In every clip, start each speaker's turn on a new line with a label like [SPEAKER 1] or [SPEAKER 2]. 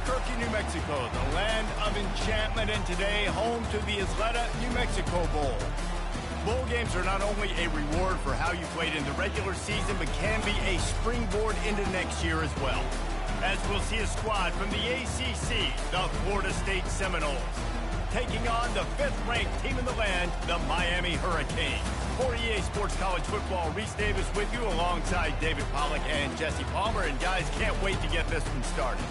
[SPEAKER 1] Albuquerque, New Mexico, the land of enchantment, and today home to the Isleta, New Mexico Bowl. Bowl games are not only a reward for how you played in the regular season, but can be a springboard into next year as well. As we'll see a squad from the ACC, the Florida State Seminoles, taking on the 5th-ranked team in the land, the Miami Hurricanes. For EA Sports College Football, Reese Davis with you alongside David Pollack and Jesse Palmer. And guys, can't wait to get this one started.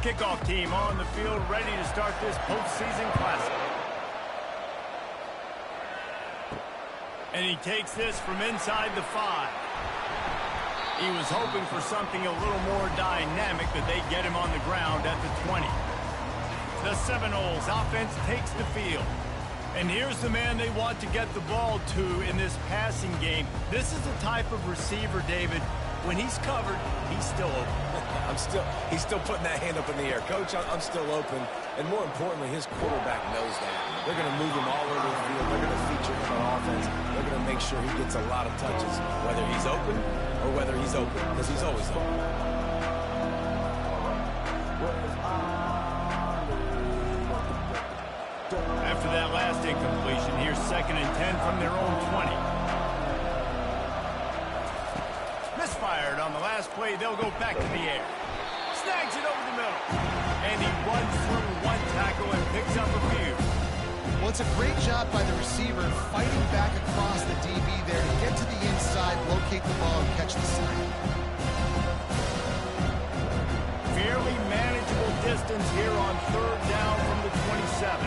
[SPEAKER 1] Kickoff team on the field, ready to start this postseason classic. And he takes this from inside the 5. He was hoping for something a little more dynamic, but they get him on the ground at the 20. The Seminoles offense takes the field. And here's the man they want to get the ball to in this passing game. This is the type of receiver, David, when he's covered, he's still open.
[SPEAKER 2] He's still putting that hand up in the air. Coach, I'm still open. And more importantly, his quarterback knows that. They're going to move him all over the field. They're going to feature him on offense. They're going to make sure he gets a lot of touches, whether he's open or whether he's open, because he's always open.
[SPEAKER 1] After that last incompletion, here's 2nd and 10 from their own 20. Misfired on the last play. They'll go back to the air. Snags it over the middle. And he runs through one tackle and picks up a few.
[SPEAKER 3] Well, it's a great job by the receiver fighting back across the DB there to get to the inside, locate the ball, and catch the snap.
[SPEAKER 1] Fairly manageable distance here on 3rd down from the 27.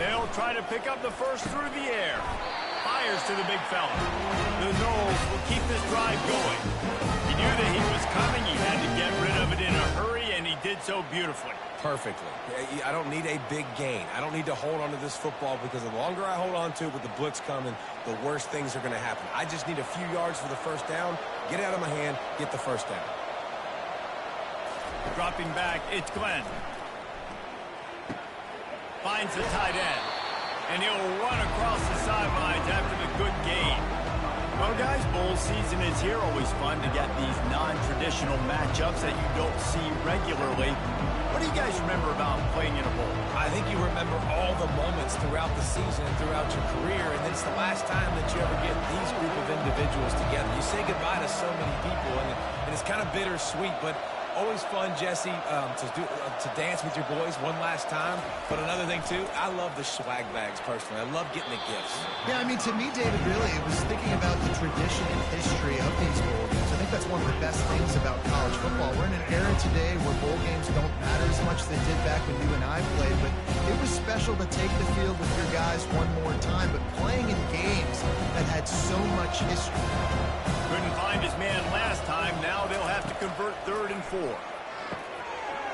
[SPEAKER 1] They'll try to pick up the first through the air. Fires to the big fella. The Noles will keep this drive going. He knew that he was coming. He had to get rid of it in a hurry, and he did so beautifully.
[SPEAKER 2] Perfectly. I don't need a big gain. I don't need to hold on to this football because the longer I hold on to it with the blitz coming, the worse things are going to happen. I just need a few yards for the first down, get it out of my hand, get the first down.
[SPEAKER 1] Dropping back, it's Glenn. Finds the tight end. And he'll run across the sidelines after the good gain. Well, guys, bowl season is here. Always fun to get these non-traditional matchups that you don't see regularly. What do you guys remember about playing in a bowl?
[SPEAKER 2] I think you remember all the moments throughout the season and throughout your career, and it's the last time that you ever get these group of individuals together. You say goodbye to so many people, and it's kind of bittersweet, but always fun, Jesse, to dance with your boys one last time. But another thing, too, I love the swag bags, personally. I love getting the gifts.
[SPEAKER 3] Yeah, I mean, to me, David, really, it was thinking about the tradition and history of these bowl games. I think that's one of the best things about college football. We're in an era today where bowl games don't matter as much as they did back when you and I played, but it was special to take the field with your guys one more time, but playing in games that had so much history.
[SPEAKER 1] Couldn't find his man last time. Now they'll have to convert 3rd and 4.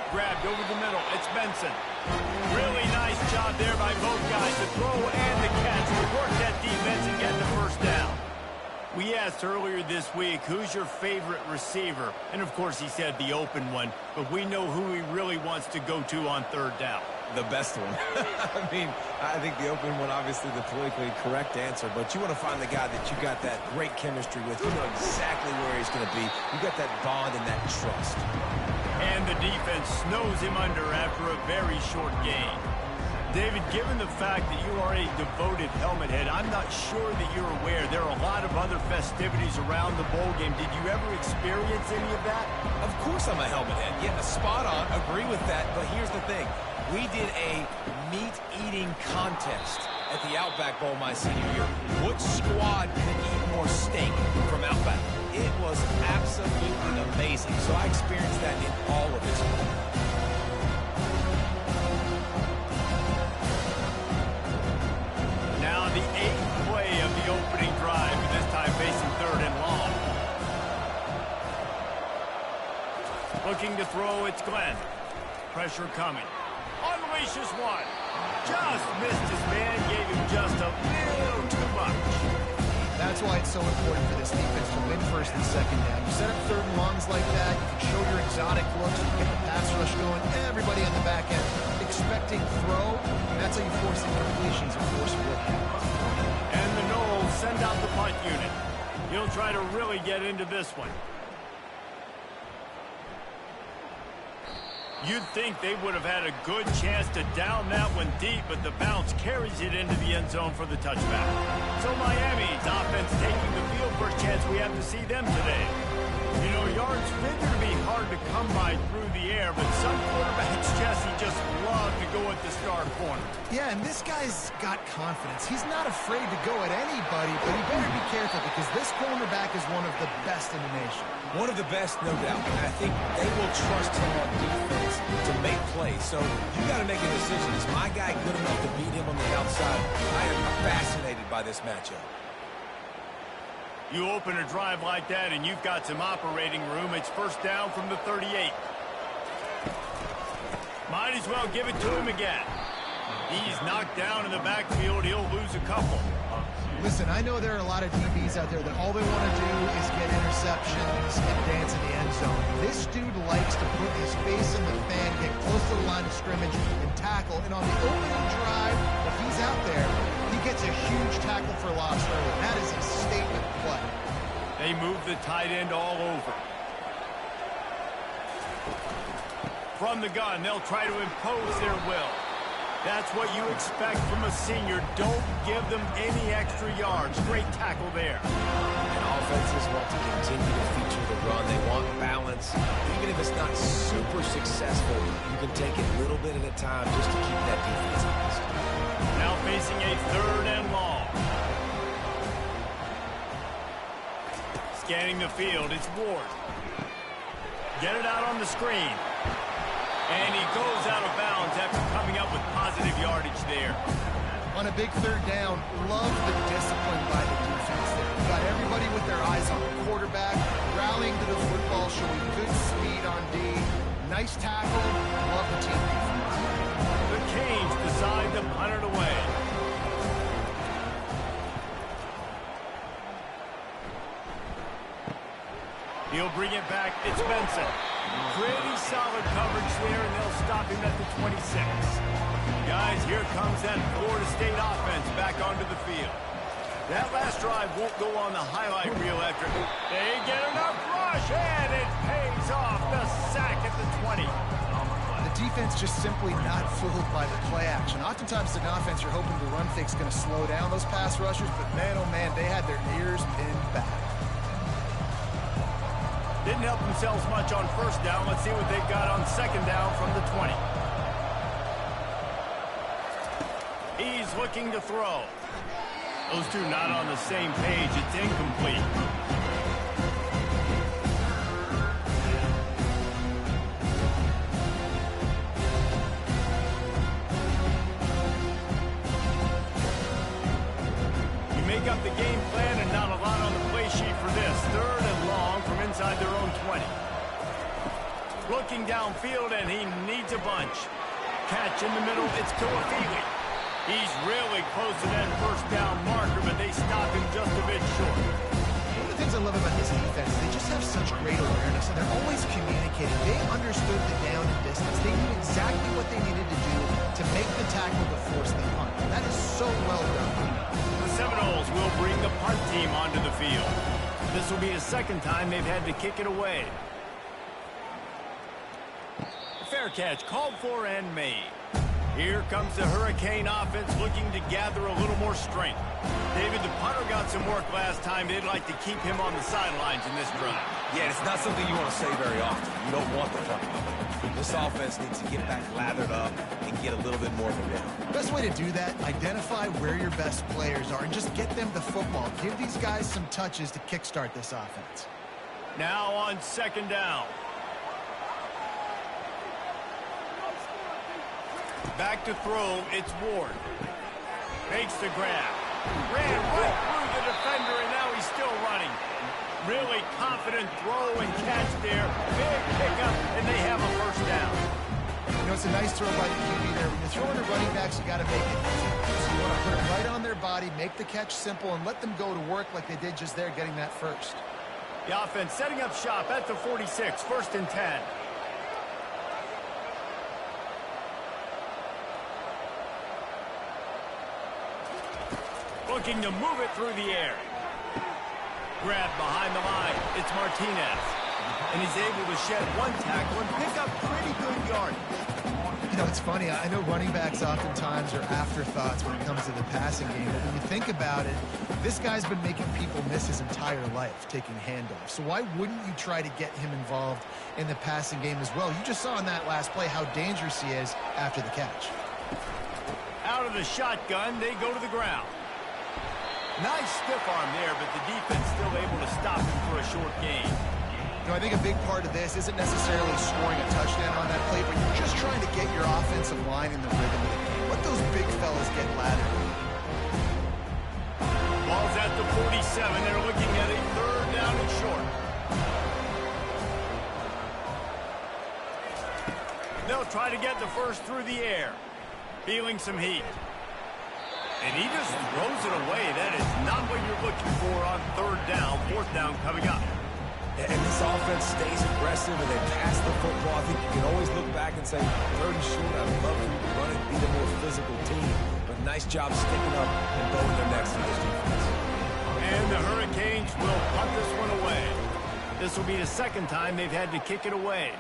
[SPEAKER 1] Grabbed over the middle. It's Benson. Really nice job there by both guys to throw and the catch to work that defense and get the first down. We asked earlier this week, who's your favorite receiver? And, of course, he said the open one. But we know who he really wants to go to on 3rd down.
[SPEAKER 2] The best one. I mean, I think the open one, obviously the politically correct answer, but you want to find the guy that you got that great chemistry with. You know exactly where he's going to be. You got that bond and that trust.
[SPEAKER 1] And the defense snows him under after a very short gain. David, given the fact that you are a devoted helmet head, I'm not sure that you're aware there are a lot of other festivities around the bowl game. Did you ever experience any of that?
[SPEAKER 2] Of course I'm a helmet head. Yeah, spot on. Agree with that. But here's the thing. We did a meat-eating contest at the Outback Bowl my senior year. Which squad could eat more steak from Outback? It was absolutely amazing. So I experienced that in all of its glory.
[SPEAKER 1] Now the 8th play of the opening drive, and this time facing 3rd and long. Looking to throw, it's Glenn. Pressure coming. Unleashes one. Just missed his man, gave him just a little too much.
[SPEAKER 3] That's why it's so important for this defense to win first and second down. You set up third and longs like that, you can show your exotic looks, you can get the pass rush going, everybody on the back end expecting throw, and that's how you force incompletions and force split downs.
[SPEAKER 1] And the Noles send out the punt unit. He'll try to really get into this one. You'd think they would have had a good chance to down that one deep, but the bounce carries it into the end zone for the touchback. So Miami's offense taking the field. First chance we have to see them today. You know, yards figure to be hard to come by through the air, but some quarterbacks, Jesse, just love to go at the star corner.
[SPEAKER 3] Yeah, and this guy's got confidence. He's not afraid to go at anybody, but he better be careful because this cornerback is one of the best in the nation.
[SPEAKER 2] One of the best, no doubt. And I think they will trust him on defense to make plays. So you got to make a decision. Is my guy good enough to beat him on the outside? I am fascinated by this matchup.
[SPEAKER 1] You open a drive like that and you've got some operating room. It's first down from the 38. Might as well give it to him again. He's knocked down in the backfield. He'll lose a couple.
[SPEAKER 3] Listen, I know there are a lot of DBs out there that all they want to do is get interceptions and dance in the end zone. This dude likes to put his face in the fan, get close to the line of scrimmage, and tackle. And on the opening drive, if he's out there, he gets a huge tackle for loss early. That is a statement play.
[SPEAKER 1] They move the tight end all over. From the gun, they'll try to impose their will. That's what you expect from a senior. Don't give them any extra yards. Great tackle there.
[SPEAKER 2] And offenses want to continue to feature the run. They want balance. Even if it's not super successful, you can take it little bit at a time just to keep that defense honest.
[SPEAKER 1] Now facing a third and long. Scanning the field, it's Ward. Get it out on the screen. And he goes out of bounds after coming up with positive yardage there.
[SPEAKER 3] On a big third down, love the discipline by the defense there. You got everybody with their eyes on the quarterback, rallying to the football, showing good speed on D. Nice tackle. Love the team defense.
[SPEAKER 1] The Canes decide to punt it away. He'll bring it back. It's Benson. Pretty solid coverage there, and they'll stop him at the 26. Guys, here comes that Florida State offense back onto the field. That last drive won't go on the highlight reel after they get enough rush, and it pays off. The sack at the 20.
[SPEAKER 3] The defense just simply not fooled by the play action. Oftentimes, an offense you're hoping the run fake's going to slow down those pass rushers, but man, oh man, they had their ears pinned back.
[SPEAKER 1] Didn't help themselves much on first down. Let's see what they've got on second down from the 20. He's looking to throw. Those two not on the same page. It's incomplete. You make up the game plan and not a lot on the play sheet for this. Third and long from inside their own 20. Looking downfield, and he needs a bunch. Catch in the middle, it's Tuafili. He's really close to that first down marker, but they stop him just a bit short.
[SPEAKER 3] One of the things I love about this defense, they just have such great awareness, and they're always communicating. They understood the down and distance. They knew exactly what they needed to do to make the tackle to force the punt. That is so well done.
[SPEAKER 1] The Seminoles will bring the punt team onto the field. This will be the second time they've had to kick it away. Fair catch called for and made. Here comes the Hurricane offense looking to gather a little more strength. David, the punter got some work last time. They'd like to keep him on the sidelines in this drive.
[SPEAKER 2] Yeah, it's not something you want to say very often. You don't want the punter. This offense needs to get back lathered up and get a little bit more of a rhythm.
[SPEAKER 3] Best way to do that, identify where your best players are and just get them the football. Give these guys some touches to kickstart this offense.
[SPEAKER 1] Now on second down. Back to throw, it's Ward. Makes the grab. Ran right through the defender, and now he's still running. Really confident throw and catch there. Big pickup, and they have a first down.
[SPEAKER 3] You know, it's a nice throw by the QB there. When you're throwing to running backs, you got to make it easy. So you want to put it right on their body, make the catch simple, and let them go to work like they did just there, getting that first.
[SPEAKER 1] The offense setting up shop at the 46, 1st and 10. Looking to move it through the air. Grab behind the line. It's Martinez. And he's able to shed one tackle and pick up pretty good yardage.
[SPEAKER 3] You know, it's funny. I know running backs oftentimes are afterthoughts when it comes to the passing game. But when you think about it, this guy's been making people miss his entire life taking handoffs. So why wouldn't you try to get him involved in the passing game as well? You just saw in that last play how dangerous he is after the catch.
[SPEAKER 1] Out of the shotgun, they go to the ground. Nice stiff arm there, but the defense still able to stop him for a short gain.
[SPEAKER 3] You know, I think a big part of this isn't necessarily scoring a touchdown on that play, but you're just trying to get your offensive line in the rhythm of the game. Let those big fellas get laddered.
[SPEAKER 1] Ball's at the 47. They're looking at a 3rd down and short. They'll try to get the first through the air. Feeling some heat. And he just throws it away. That is not what you're looking for on 3rd down. 4th down coming up.
[SPEAKER 2] And this offense stays aggressive and they pass the football. I think you can always look back and say, 3rd and short, I'd love for you to run it, be the more physical team. But nice job sticking up and going their next in this defense.
[SPEAKER 1] And the Hurricanes will punt this one away. This will be the 2nd time they've had to kick it away.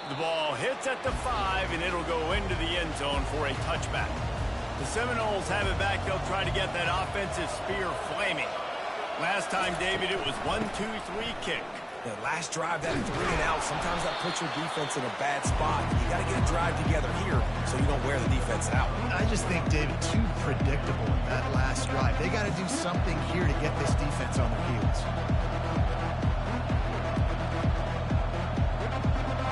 [SPEAKER 1] The ball hits at the 5, and it'll go into the end zone for a touchback. The Seminoles have it back. They'll try to get that offensive spear flaming. Last time, David, it was 1-2-3 kick.
[SPEAKER 2] The last drive, that 3 and out, sometimes that puts your defense in a bad spot. You got to get a drive together here so you don't wear the defense out.
[SPEAKER 3] I just think, David, too predictable in that last drive. They got to do something here to get this defense on their heels.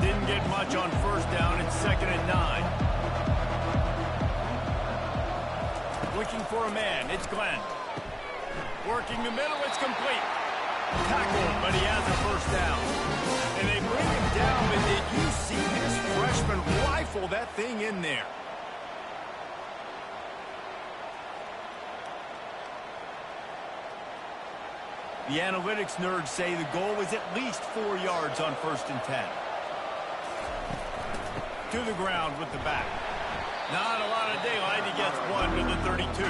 [SPEAKER 1] Didn't get much on 1st down. It's 2nd and 9. Looking for a man. It's Glenn. Working the middle. It's complete. Tackled, but he has a 1st down. And they bring him down. And did you see this freshman rifle that thing in there? The analytics nerds say the goal is at least 4 yards on 1st and 10. To the ground with the back. Not a lot of daylight. He gets 1 to the 32.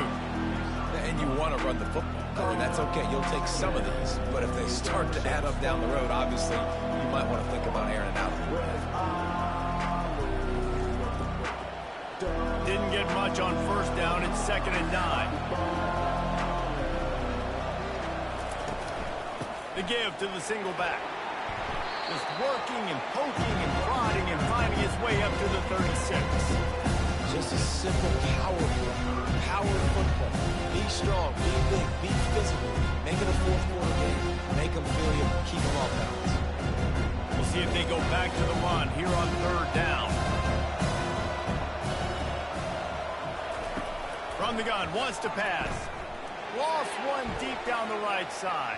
[SPEAKER 2] And you want to run the football. And that's okay. You'll take some of these. But if they start to add up down the road, obviously, you might want to think about airing it out.
[SPEAKER 1] Didn't get much on 1st down. It's 2nd and 9. The give to the single back. Just working and poking and prodding and finding his way up to the 36.
[SPEAKER 2] Just a simple power football. Be strong, be big, be physical. Make it a 4th quarter game. Make them feel you, keep them off balance.
[SPEAKER 1] We'll see if they go back to the run here on 3rd down. From the gun, wants to pass. Lost one deep down the right side.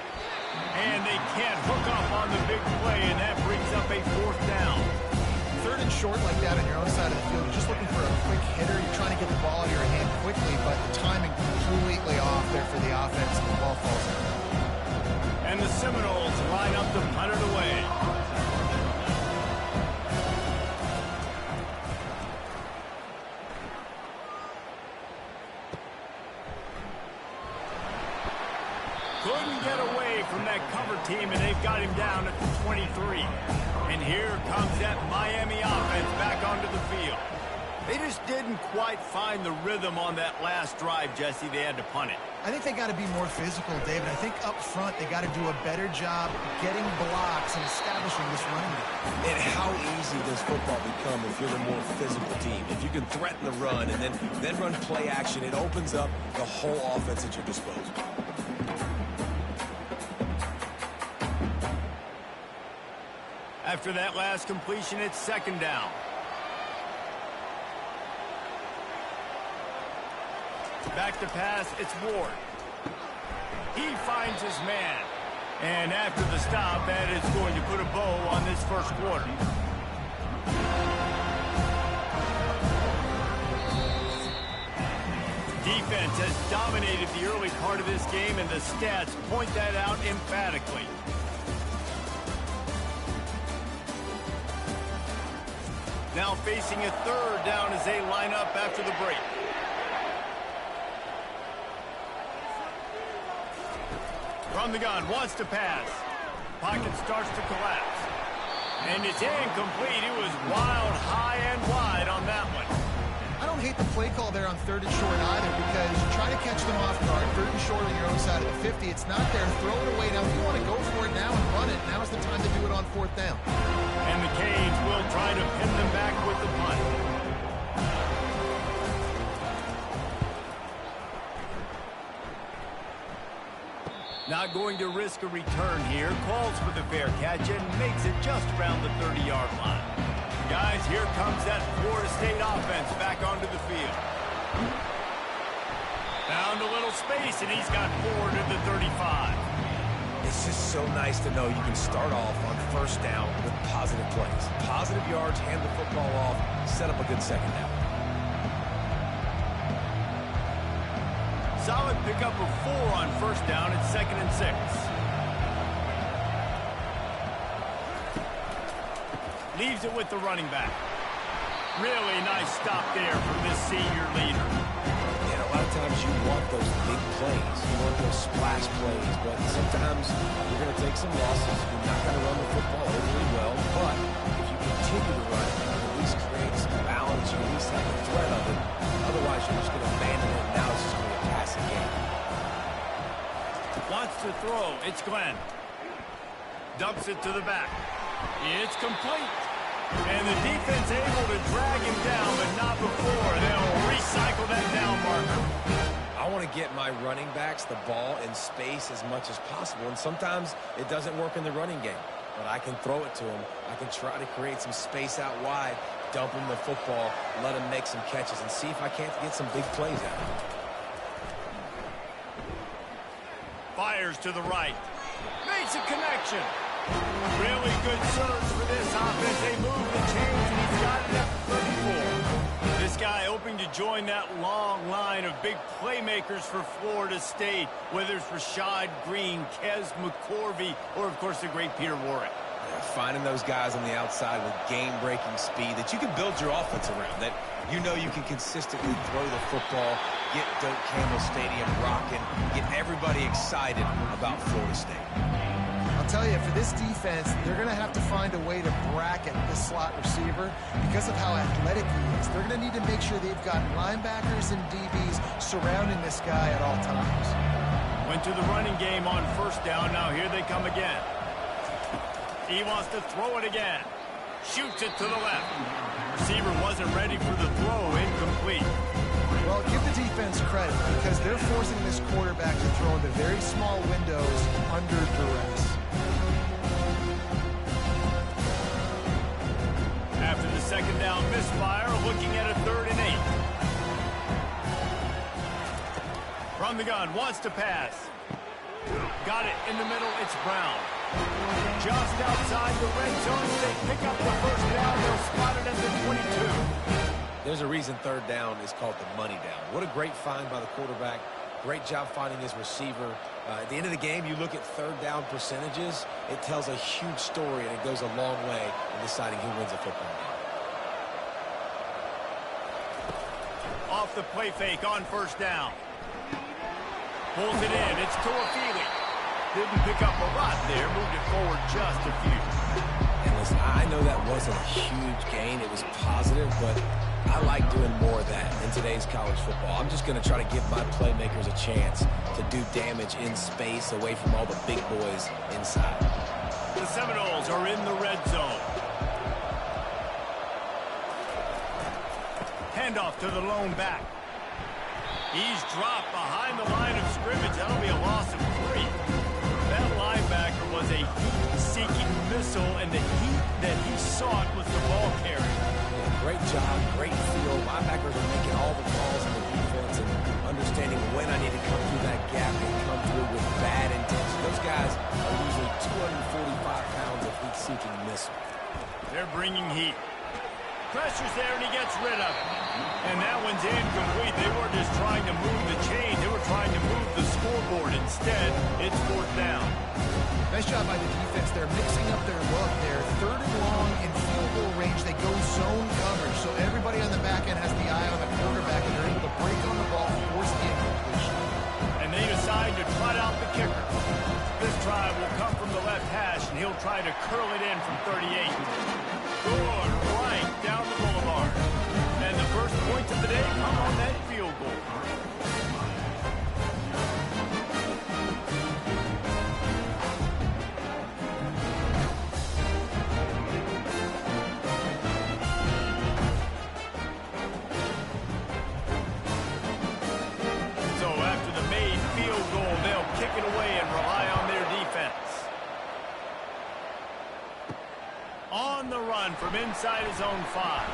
[SPEAKER 1] And they can't hook up on the big play, and that brings up a 4th down.
[SPEAKER 3] 3rd and short like that on your own side of the field, you're just looking for a quick hitter. You're trying to get the ball out of your hand quickly, but the timing completely off there for the offense, and the ball falls out.
[SPEAKER 1] And the Seminoles line up to punt it away. Couldn't get away from that cover team, and they've got him down at the 23. And here comes that Miami offense back onto the field. They just didn't quite find the rhythm on that last drive, Jesse. They had to punt it.
[SPEAKER 3] I think they got to be more physical, David. I think up front they got to do a better job getting blocks and establishing this running game.
[SPEAKER 2] And how easy does football become if you're the more physical team? If you can threaten the run and then run play action, it opens up the whole offense at your disposal.
[SPEAKER 1] After that last completion, it's 2nd down. Back to pass, it's Ward. He finds his man. And after the stop, that is going to put a bow on this first quarter. Defense has dominated the early part of this game, and the stats point that out emphatically. Now facing a third down as they line up after the break. From the gun, wants to pass. Pocket starts to collapse. And it's incomplete. It was wild, high and wide on that one.
[SPEAKER 3] I don't hate the play call there on 3rd and short either, because you try to catch them off guard. 3rd and short on your own side of the 50. It's not there. Throw it away. Now, if you want to go for it now and run it, now's the time to do it on 4th down.
[SPEAKER 1] And the Canes will try to pin them back with the punt. Not going to risk a return here. Calls for the fair catch and makes it just around the 30-yard line. Guys, here comes that Florida State offense back onto the field. Found a little space, and he's got 4 to the 35.
[SPEAKER 2] It's just so nice to know you can start off on 1st down with positive plays. Positive yards, hand the football off, set up a good 2nd down.
[SPEAKER 1] Solid pickup of 4 on 1st down. It's 2nd and 6. Leaves it with the running back. Really nice stop there from this senior leader.
[SPEAKER 2] And a lot of times you want those big plays. You want those splash plays. But sometimes you're going to take some losses. You're not going to run the football overly well. But if you continue to run, you at least create some balance. You at least have the threat of it. Otherwise, you're just going to abandon it. Now it's just going to be a passing game.
[SPEAKER 1] Wants to throw. It's Glenn. Dumps it to the back. It's complete. And the defense able to drag him down, but not before. They'll recycle that down marker.
[SPEAKER 2] I want to get my running backs the ball in space as much as possible. And sometimes it doesn't work in the running game. But I can throw it to him. I can try to create some space out wide, dump him the football, let him make some catches, and see if I can't get some big plays out of him.
[SPEAKER 1] Fires to the right. Makes a connection. Really good surge for this offense. They move the chains, and he's got it at 34. This guy hoping to join that long line of big playmakers for Florida State, whether it's Rashad Green, Kez McCorvey, or, of course, the great Peter Warrick.
[SPEAKER 2] Yeah, finding those guys on the outside with game-breaking speed that you can build your offense around, that you know you can consistently throw the football, get Doak Campbell Stadium rocking, get everybody excited about Florida State.
[SPEAKER 3] I'll tell you, for this defense, they're going to have to find a way to bracket this slot receiver because of how athletic he is. They're going to need to make sure they've got linebackers and DBs surrounding this guy at all times.
[SPEAKER 1] Went to the running game on 1st down. Now here they come again. He wants to throw it again. Shoots it to the left. Receiver wasn't ready for the throw. Incomplete.
[SPEAKER 3] Well, give the defense credit because they're forcing this quarterback to throw into very small windows under duress.
[SPEAKER 1] After the 2nd down misfire, looking at a 3rd and 8. From the gun, wants to pass. Got it in the middle, it's Brown. Just outside the red zone, they pick up the 1st down, they'll spot it at the 22.
[SPEAKER 2] There's a reason 3rd down is called the money down. What a great find by the quarterback. Great job finding his receiver. At the end of the game, you look at 3rd down percentages. It tells a huge story, and it goes a long way in deciding who wins a football game.
[SPEAKER 1] Off the play fake on 1st down. Pulls it in. It's Toafili. Didn't pick up a lot there. Moved it forward just a few.
[SPEAKER 2] And listen, I know that wasn't a huge gain. It was positive, but I like doing more of that in today's college football. I'm just going to try to give my playmakers a chance to do damage in space away from all the big boys inside.
[SPEAKER 1] The Seminoles are in the red zone. Handoff to the lone back. He's dropped behind the line of scrimmage. That'll be a loss of 3. That linebacker was a heat-seeking missile, and the heat that he sought was the ball carrier.
[SPEAKER 2] Yeah, great job, great feel. Linebackers are making all the calls in the defense and understanding when I need to come through that gap and come through with bad intention. Those guys are usually seeking missile.
[SPEAKER 1] They're bringing heat. Pressure's there, and he gets rid of it. And that one's incomplete. They weren't just trying to move the chain. They were trying to move the scoreboard. Instead, it's fourth down.
[SPEAKER 3] Nice job by the defense. They're mixing up their look. They're third and long in field goal range. They go zone coverage. So everybody on the back end has the eye on the quarterback, and they're able to break on the ball, force the incompletion.
[SPEAKER 1] And they decide to trot out the kicker. This try will come from the left hash, and he'll try to curl it in from 38. Good right down the boulevard. And the first points of the day come on that field goal. So after the made field goal, they'll kick it away and rely on their defense. On the run from inside his own 5.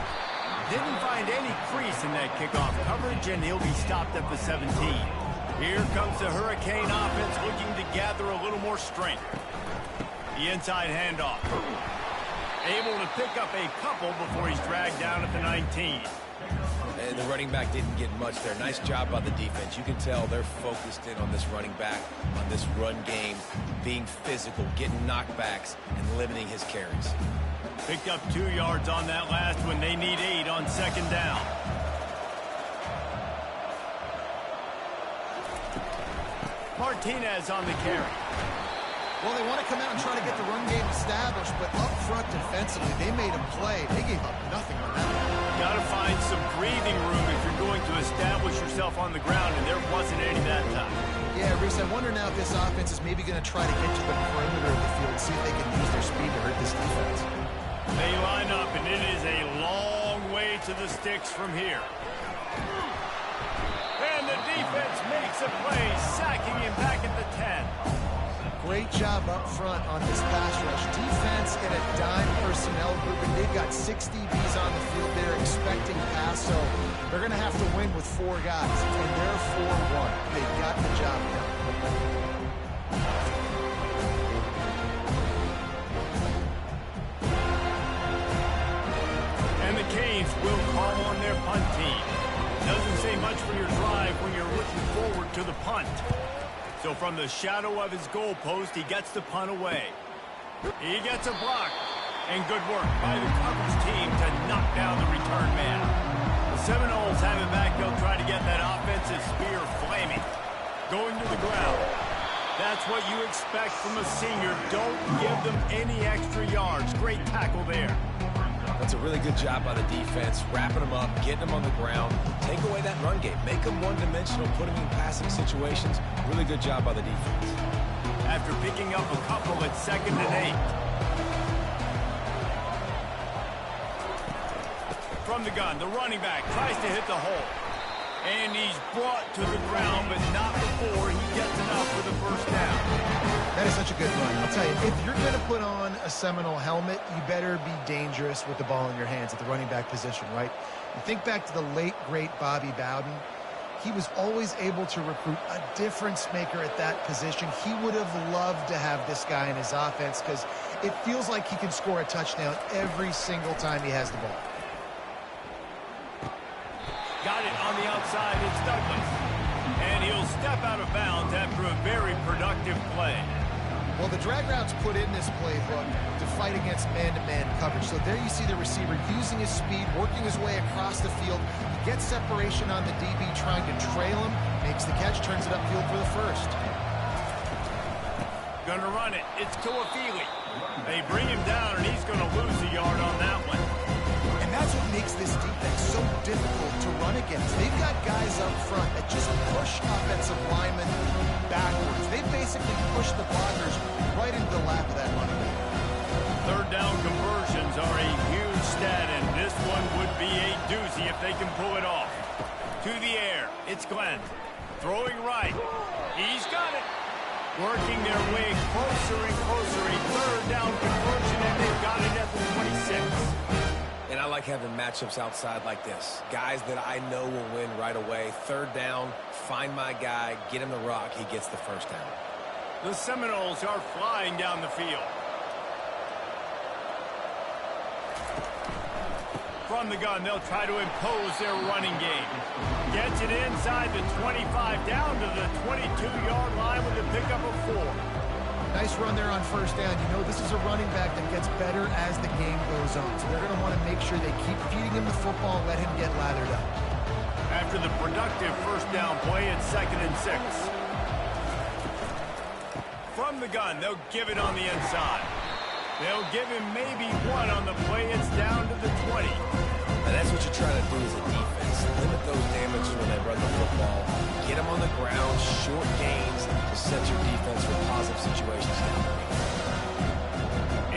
[SPEAKER 1] Didn't find any crease in that kickoff coverage, and he'll be stopped at the 17. Here comes the Hurricane offense looking to gather a little more strength. The inside handoff. Able to pick up a couple before he's dragged down at the 19.
[SPEAKER 2] And the running back didn't get much there. Nice job by the defense. You can tell they're focused in on this running back, on this run game, being physical, getting knockbacks, and limiting his carries.
[SPEAKER 1] Picked up 2 yards on that last one. They need 8 on second down. Martinez on the carry.
[SPEAKER 3] Well, they want to come out and try to get the run game established, but up front defensively, they made a play. They gave up nothing on that one.
[SPEAKER 1] Got to find some breathing room if you're going to establish yourself on the ground, and there wasn't any that time.
[SPEAKER 3] Yeah, Reese, I wonder now if this offense is maybe going to try to get to the perimeter of the field, see if they can use their speed to hurt this defense.
[SPEAKER 1] They line up, and it is a long way to the sticks from here. And the defense makes a play, sacking him back at the 10.
[SPEAKER 3] Great job up front on this pass rush. Defense in a dime personnel group, and they've got 6 DBs on the field. They're expecting pass, so they're going to have to win with 4 guys, and they're 4-1. They got the job done.
[SPEAKER 1] And the Canes will call on their punt team. Doesn't say much for your drive when you're looking forward to the punt. So from the shadow of his goalpost, he gets the punt away. He gets a block. And good work by the coverage team to knock down the return man. The Seminoles have it back. They'll try to get that offensive spear flaming. Going to the ground. That's what you expect from a senior. Don't give them any extra yards. Great tackle there.
[SPEAKER 2] That's a really good job by the defense, wrapping them up, getting them on the ground, take away that run game, make them one-dimensional, put them in passing situations. Really good job by the defense.
[SPEAKER 1] After picking up a couple at 2nd and 8. From the gun, the running back tries to hit the hole. And he's brought to the ground, but not before he gets enough for the first down.
[SPEAKER 3] That is such a good run. I'll tell you, if you're going to put on a Seminole helmet, you better be dangerous with the ball in your hands at the running back position, right? You think back to the late, great Bobby Bowden. He was always able to recruit a difference maker at that position. He would have loved to have this guy in his offense because it feels like he can score a touchdown every single time he has the ball.
[SPEAKER 1] Got it on the outside. It's Douglas. And he'll step out of bounds after a very productive play.
[SPEAKER 3] Well, the drag route's put in this playbook to fight against man-to-man coverage. So there you see the receiver using his speed, working his way across the field. He gets separation on the DB, trying to trail him, makes the catch, turns it upfield for the first.
[SPEAKER 1] Gonna run it. It's Tuafili. They bring him down, and he's gonna lose a yard on that one.
[SPEAKER 3] And that's what makes this defense so difficult to run against. They've got guys up front that just push offensive linemen backwards. They basically push the blockers right into the lap of that running back.
[SPEAKER 1] Third down conversions are a huge stat, and this one would be a doozy if they can pull it off. To the air, it's Glenn. Throwing right. He's got it. Working their way closer and closer. A third down conversion, and they've got it at the 26.
[SPEAKER 2] And I like having matchups outside like this. Guys that I know will win right away. Third down, find my guy, get him the rock, he gets the first down.
[SPEAKER 1] The Seminoles are flying down the field. From the gun, they'll try to impose their running game. Gets it inside the 25, down to the 22-yard line with a pickup of 4.
[SPEAKER 3] Nice run there on first down. You know, this is a running back that gets better as the game goes on. So they're going to want to make sure they keep feeding him the football, let him get lathered up.
[SPEAKER 1] After the productive first down play, it's 2nd and 6. From the gun, they'll give it on the inside. They'll give him maybe 1 on the play. It's down to the 20.
[SPEAKER 2] And that's what you're trying to do as a defense. Limit those damages when they run the football. Get them on the ground, short gains to set your defense for positive situations down the field.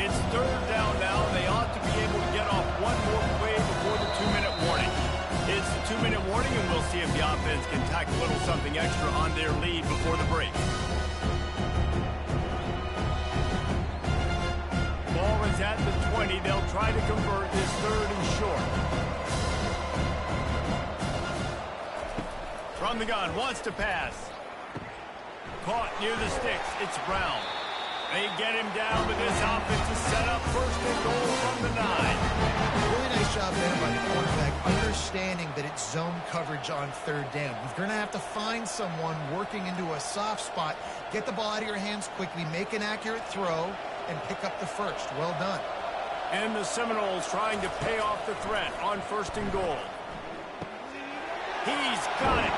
[SPEAKER 1] It's 3rd down now. They ought to be able to get off 1 more play before the 2-minute warning. It's the 2-minute warning, and we'll see if the offense can tack a little something extra on their lead before the break. Ball is at the 20. They'll try to convert this 3rd and short. From the gun, wants to pass. Caught near the sticks. It's Brown. They get him down, but this offense is set up 1st and goal from the 9.
[SPEAKER 3] Really nice job there by the quarterback, understanding that it's zone coverage on 3rd down. You're going to have to find someone working into a soft spot, get the ball out of your hands quickly, make an accurate throw, and pick up the 1st. Well done.
[SPEAKER 1] And the Seminoles trying to pay off the threat on 1st and goal. He's got it.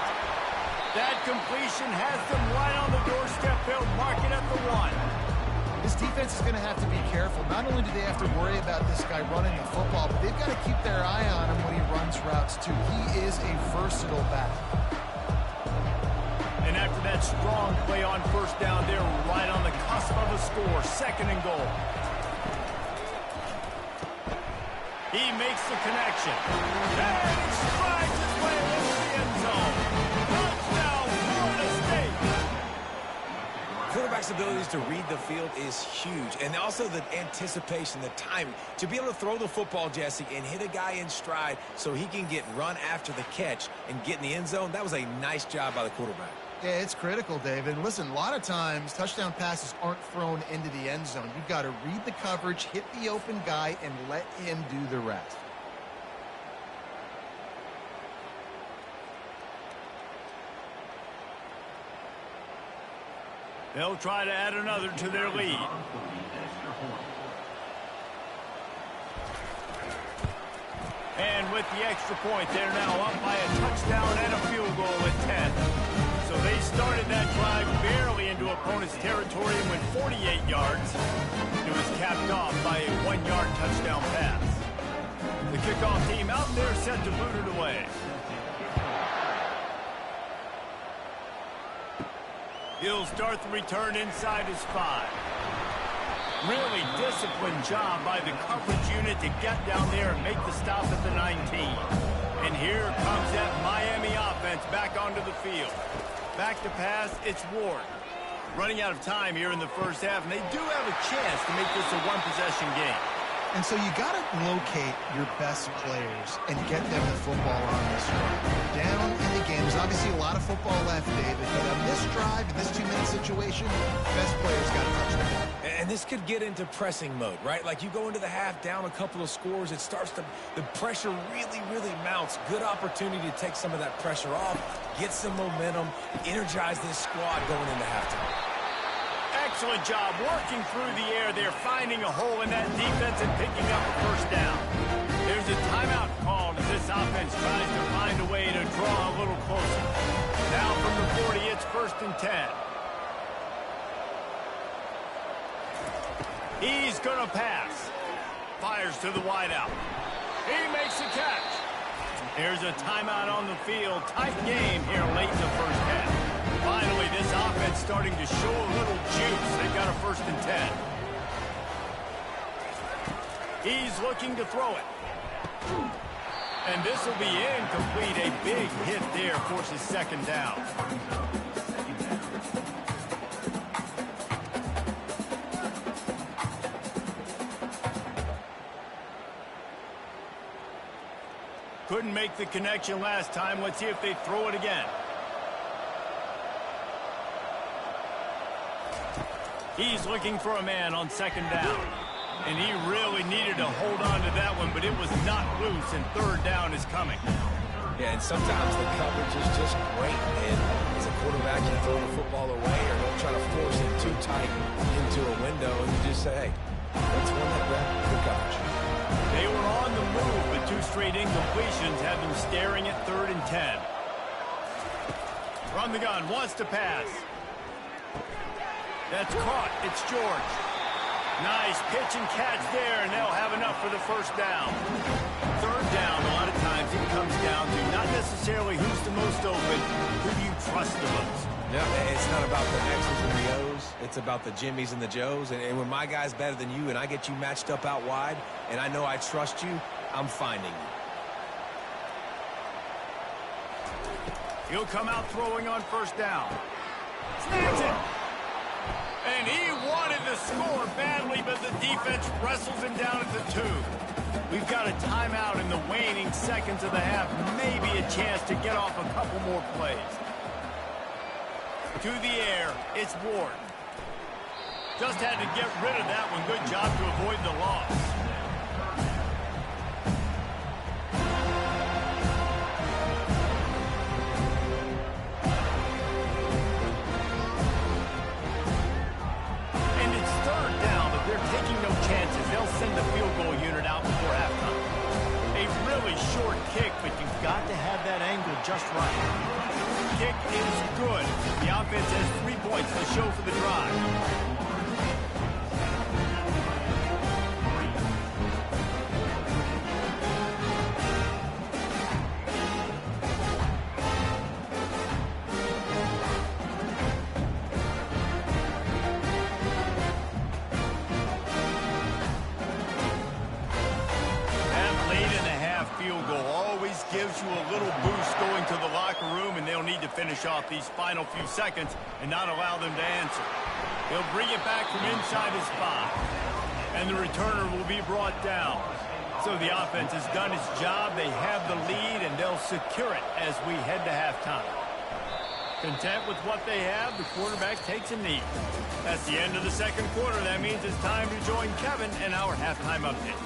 [SPEAKER 1] That completion has them right on the doorstep. They'll mark it at the 1.
[SPEAKER 3] This defense is going to have to be careful. Not only do they have to worry about this guy running the football, but they've got to keep their eye on him when he runs routes too. He is a versatile back.
[SPEAKER 1] And after that strong play on 1st down, they're right on the cusp of a score. 2nd and goal. He makes the connection. And he strides his way into the end zone. Touchdown, Florida State.
[SPEAKER 2] Quarterback's abilities to read the field is huge. And also the anticipation, the timing. To be able to throw the football, Jesse, and hit a guy in stride so he can get run after the catch and get in the end zone, that was a nice job by the quarterback.
[SPEAKER 3] Yeah, it's critical, David. Listen, a lot of times touchdown passes aren't thrown into the end zone. You've got to read the coverage, hit the open guy, and let him do the rest.
[SPEAKER 1] They'll try to add another to their lead. And with the extra point, they're now up by a touchdown and a field goal at 10. So they started that drive barely into opponent's territory and went 48 yards. It was capped off by a 1-yard touchdown pass. The kickoff team out there set to boot it away. He'll start the return inside his 5. Really disciplined job by the coverage unit to get down there and make the stop at the 19. And here comes that Miami offense back onto the field. Back to pass, it's Ward. Running out of time here in the 1st half, and they do have a chance to make this a 1-possession game.
[SPEAKER 3] And so you got to locate your best players and get them the football on this run. Down in the game, there's obviously a lot of football left, David, but on this drive, in this 2-minute situation, best players got to touch the ball.
[SPEAKER 2] And this could get into pressing mode, right? Like you go into the half down a couple of scores, it starts to, the pressure really mounts. Good opportunity to take some of that pressure off, get some momentum, energize this squad going into halftime.
[SPEAKER 1] Excellent job working through the air. They're finding a hole in that defense and picking up a 1st down. There's a timeout called as this offense tries to find a way to draw a little closer. Now from the 40, it's 1st and 10. He's going to pass. Fires to the wideout. He makes a catch. There's a timeout on the field. Tight game here late in the 1st half. Finally, this offense starting to show a little juice. They've got a 1st and 10. He's looking to throw it. And this will be incomplete. A big hit there forces 2nd down. Couldn't make the connection last time. Let's see if they throw it again. He's looking for a man on 2nd down. And he really needed to hold on to that one, but it was not loose, and third down is coming.
[SPEAKER 2] Yeah, and sometimes the coverage is just great, and as a quarterback, you throw the football away or don't try to force it too tight into a window, and you just say, hey, let's run that back. Good coverage.
[SPEAKER 1] They were on the move, but two straight incompletions have them staring at 3rd and 10. From the gun, wants to pass. That's caught. It's George. Nice pitch and catch there, and they'll have enough for the first down. Third down, a lot of times it comes down to not necessarily who's the most open, who do you trust the most.
[SPEAKER 2] No, it's not about the X's and the O's. It's about the Jimmies and the Joes. And when my guy's better than you and I get you matched up out wide, and I know I trust you, I'm finding you.
[SPEAKER 1] He'll come out throwing on first down. Snags it. And he wanted to score badly, but the defense wrestles him down at the 2. We've got a timeout in the waning seconds of the half. Maybe a chance to get off a couple more plays. To the air, it's Ward. Just had to get rid of that one. Good job to avoid the loss. Send the field goal unit out before halftime. A really short kick, but you've got to have that angle just right. Kick is good. The offense has 3 points to show for the drive. Gives you a little boost going to the locker room, and they'll need to finish off these final few seconds and not allow them to answer. He'll bring it back from inside his 5, and the returner will be brought down. So the offense has done its job. They have the lead, and they'll secure it as we head to halftime. Content with what they have, the quarterback takes a knee. That's the end of the second quarter. That means it's time to join Kevin and our halftime update.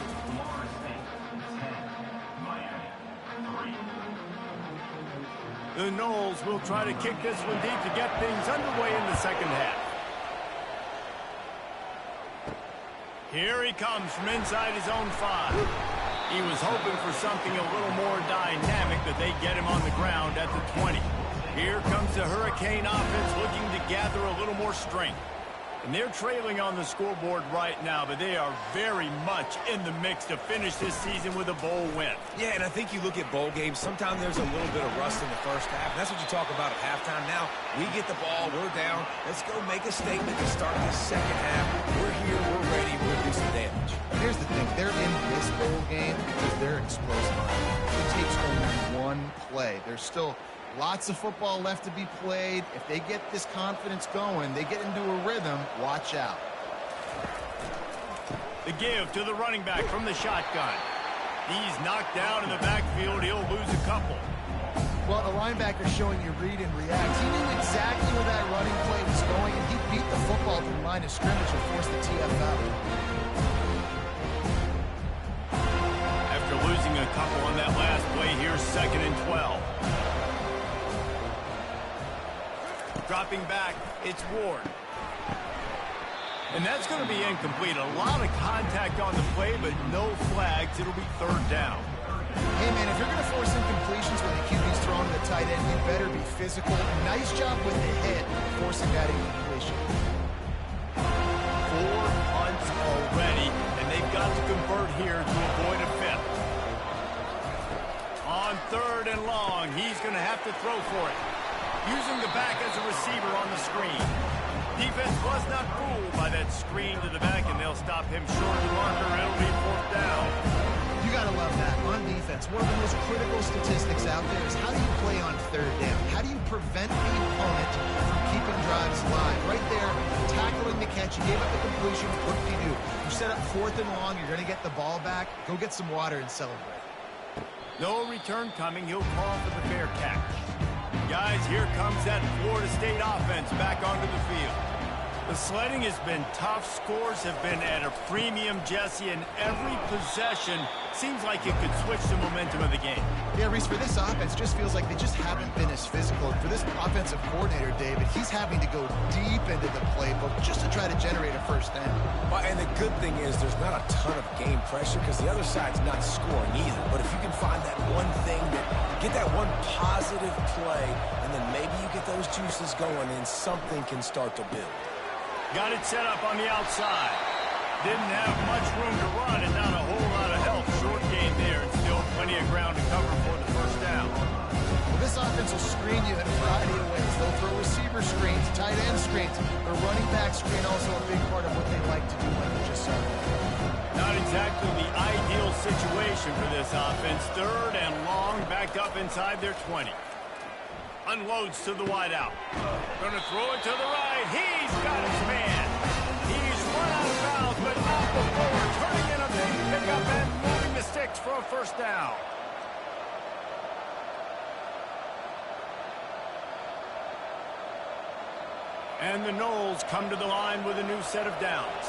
[SPEAKER 1] The Noles will try to kick this one deep to get things underway in the second half. Here he comes from inside his own 5. He was hoping for something a little more dynamic, but they get him on the ground at the 20. Here comes the Hurricane offense looking to gather a little more strength. And they're trailing on the scoreboard right now, but they are very much in the mix to finish this season with a bowl win.
[SPEAKER 2] Yeah, and I think you look at bowl games, sometimes there's a little bit of rust in the first half. And that's what you talk about at halftime. Now, we get the ball, we're down. Let's go make a statement to start this second half. We're here, we're ready, we're going to do some damage.
[SPEAKER 3] Here's the thing. They're in this bowl game because they're explosive. It takes only one play. There's still lots of football left to be played. If they get this confidence going, they get into a rhythm, watch out.
[SPEAKER 1] The give to the running back from the shotgun. He's knocked down in the backfield. He'll lose a couple.
[SPEAKER 3] Well, the linebacker's showing you read and react. He knew exactly where that running play was going, and he beat the football to the line of scrimmage and forced the TF out.
[SPEAKER 1] After losing a couple on that last play, here's 2nd and 12. Dropping back, it's Ward. And that's going to be incomplete. A lot of contact on the play, but no flags. It'll be 3rd down.
[SPEAKER 3] Hey, man, if you're going to force incompletions when the QB's throwing to the tight end, you better be physical. Nice job with the hit, forcing that incompletion.
[SPEAKER 1] 4 punts already, and they've got to convert here to avoid a 5th. On 3rd and long, he's going to have to throw for it. Using the back as a receiver on the screen. Defense was not fooled by that screen to the back, and they'll stop him short of the marker. It'll be 4th down.
[SPEAKER 3] You got to love that. On defense, one of the most critical statistics out there is how do you play on 3rd down? How do you prevent the opponent from keeping drives live? Right there, tackling the catch. You gave up the completion. What do? You set up 4th and long. You're going to get the ball back. Go get some water and celebrate.
[SPEAKER 1] No return coming. He'll call for the fair catch. Guys, here comes that Florida State offense back onto the field. The sledding has been tough. Scores have been at a premium, Jesse, and every possession seems like it could switch the momentum of the game.
[SPEAKER 3] Yeah, Reese, for this offense, just feels like they just haven't been as physical. For this offensive coordinator, David, he's having to go deep into the playbook just to try to generate a first down.
[SPEAKER 2] Well, and the good thing is there's not a ton of game pressure because the other side's not scoring either. But if you can find that one thing, get that one positive play, and then maybe you get those juices going and something can start to build.
[SPEAKER 1] Got it set up on the outside. Didn't have much room to run and not a whole lot of help. Short gain there and still plenty of ground to cover for the first down.
[SPEAKER 3] Well, this offense will screen you in a variety of ways. They'll throw receiver screens, tight end screens. The running back screen also a big part of what they like to do, like we just saw.
[SPEAKER 1] Not exactly the ideal situation for this offense. Third and long, backed up inside their 20. Unloads to the wideout. Going to throw it to the right. He's got his man. He's run out of bounds, but not before turning in a big pickup and moving the sticks for a first down. And the Noles come to the line with a new set of downs.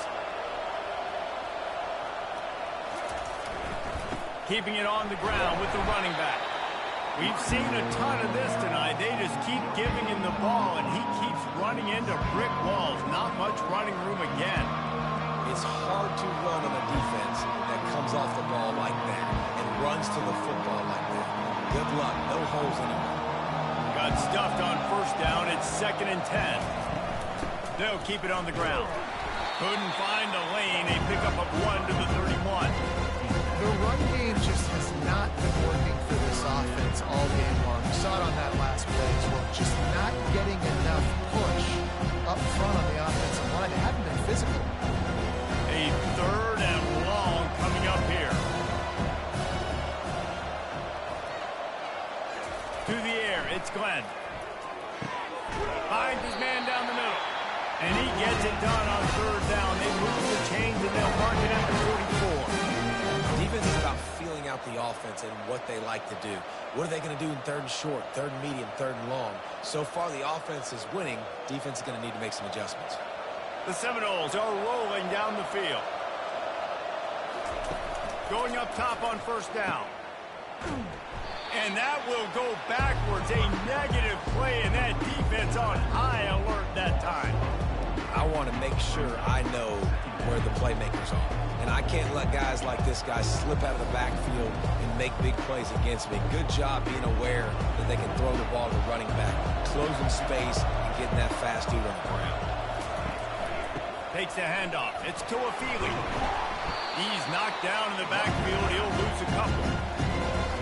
[SPEAKER 1] Keeping it on the ground with the running back. We've seen a ton of this tonight. They just keep giving him the ball, and he keeps running into brick walls. Not much running room again.
[SPEAKER 2] It's hard to run on a defense that comes off the ball like that and runs to the football like that. Good luck. No holes anymore.
[SPEAKER 1] Got stuffed on first down. It's 2nd and 10. They'll keep it on the ground. Couldn't find a lane. A pickup of 1 to the 31.
[SPEAKER 3] The run game just has not been working for this offense all game long. We saw it on that last play as well. Just not getting enough push up front on the offensive line. They haven't been physical.
[SPEAKER 1] A 3rd and long coming up here. To the air, it's Glenn. Finds his man down the middle. And he gets it done on 3rd down. They move the chains and they'll mark it at the 44.
[SPEAKER 2] Defense is about feeling out the offense and what they like to do. What are they going to do in 3rd and short, 3rd and medium, 3rd and long? So far, the offense is winning. Defense is going to need to make some adjustments.
[SPEAKER 1] The Seminoles are rolling down the field. Going up top on first down. And that will go backwards. A negative play, and that defense on high alert that time.
[SPEAKER 2] I want to make sure I know where the playmakers are. And I can't let guys like this guy slip out of the backfield and make big plays against me. Good job being aware that they can throw the ball to the running back, closing space, and getting that fast dude on the ground.
[SPEAKER 1] Takes the handoff. It's Tuafili. He's knocked down in the backfield. He'll lose a couple.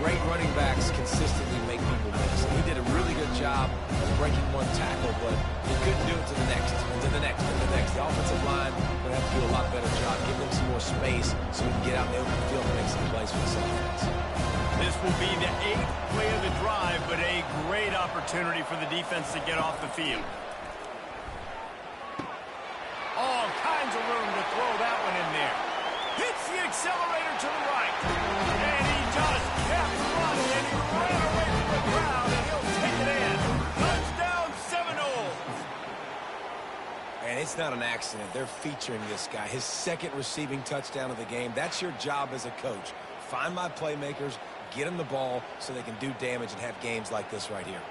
[SPEAKER 2] Great running backs consistently make people miss. He did a really good job of breaking one tackle, but he couldn't do it to the next, and to the next, and to the next. The offensive line would have to do a lot better job, give them some more space so we can get out in the open field and make some plays for this offense.
[SPEAKER 1] This will be the 8th play of the drive, but a great opportunity for the defense to get off the field. All kinds of room to throw that one in there. Hits the accelerator to the right. And he just kept running, and he ran away from the crowd, and he'll take it in. Touchdown, Seminoles.
[SPEAKER 2] And it's not an accident. They're featuring this guy. His 2nd receiving touchdown of the game. That's your job as a coach. Find my playmakers, get them the ball so they can do damage and have games like this right here.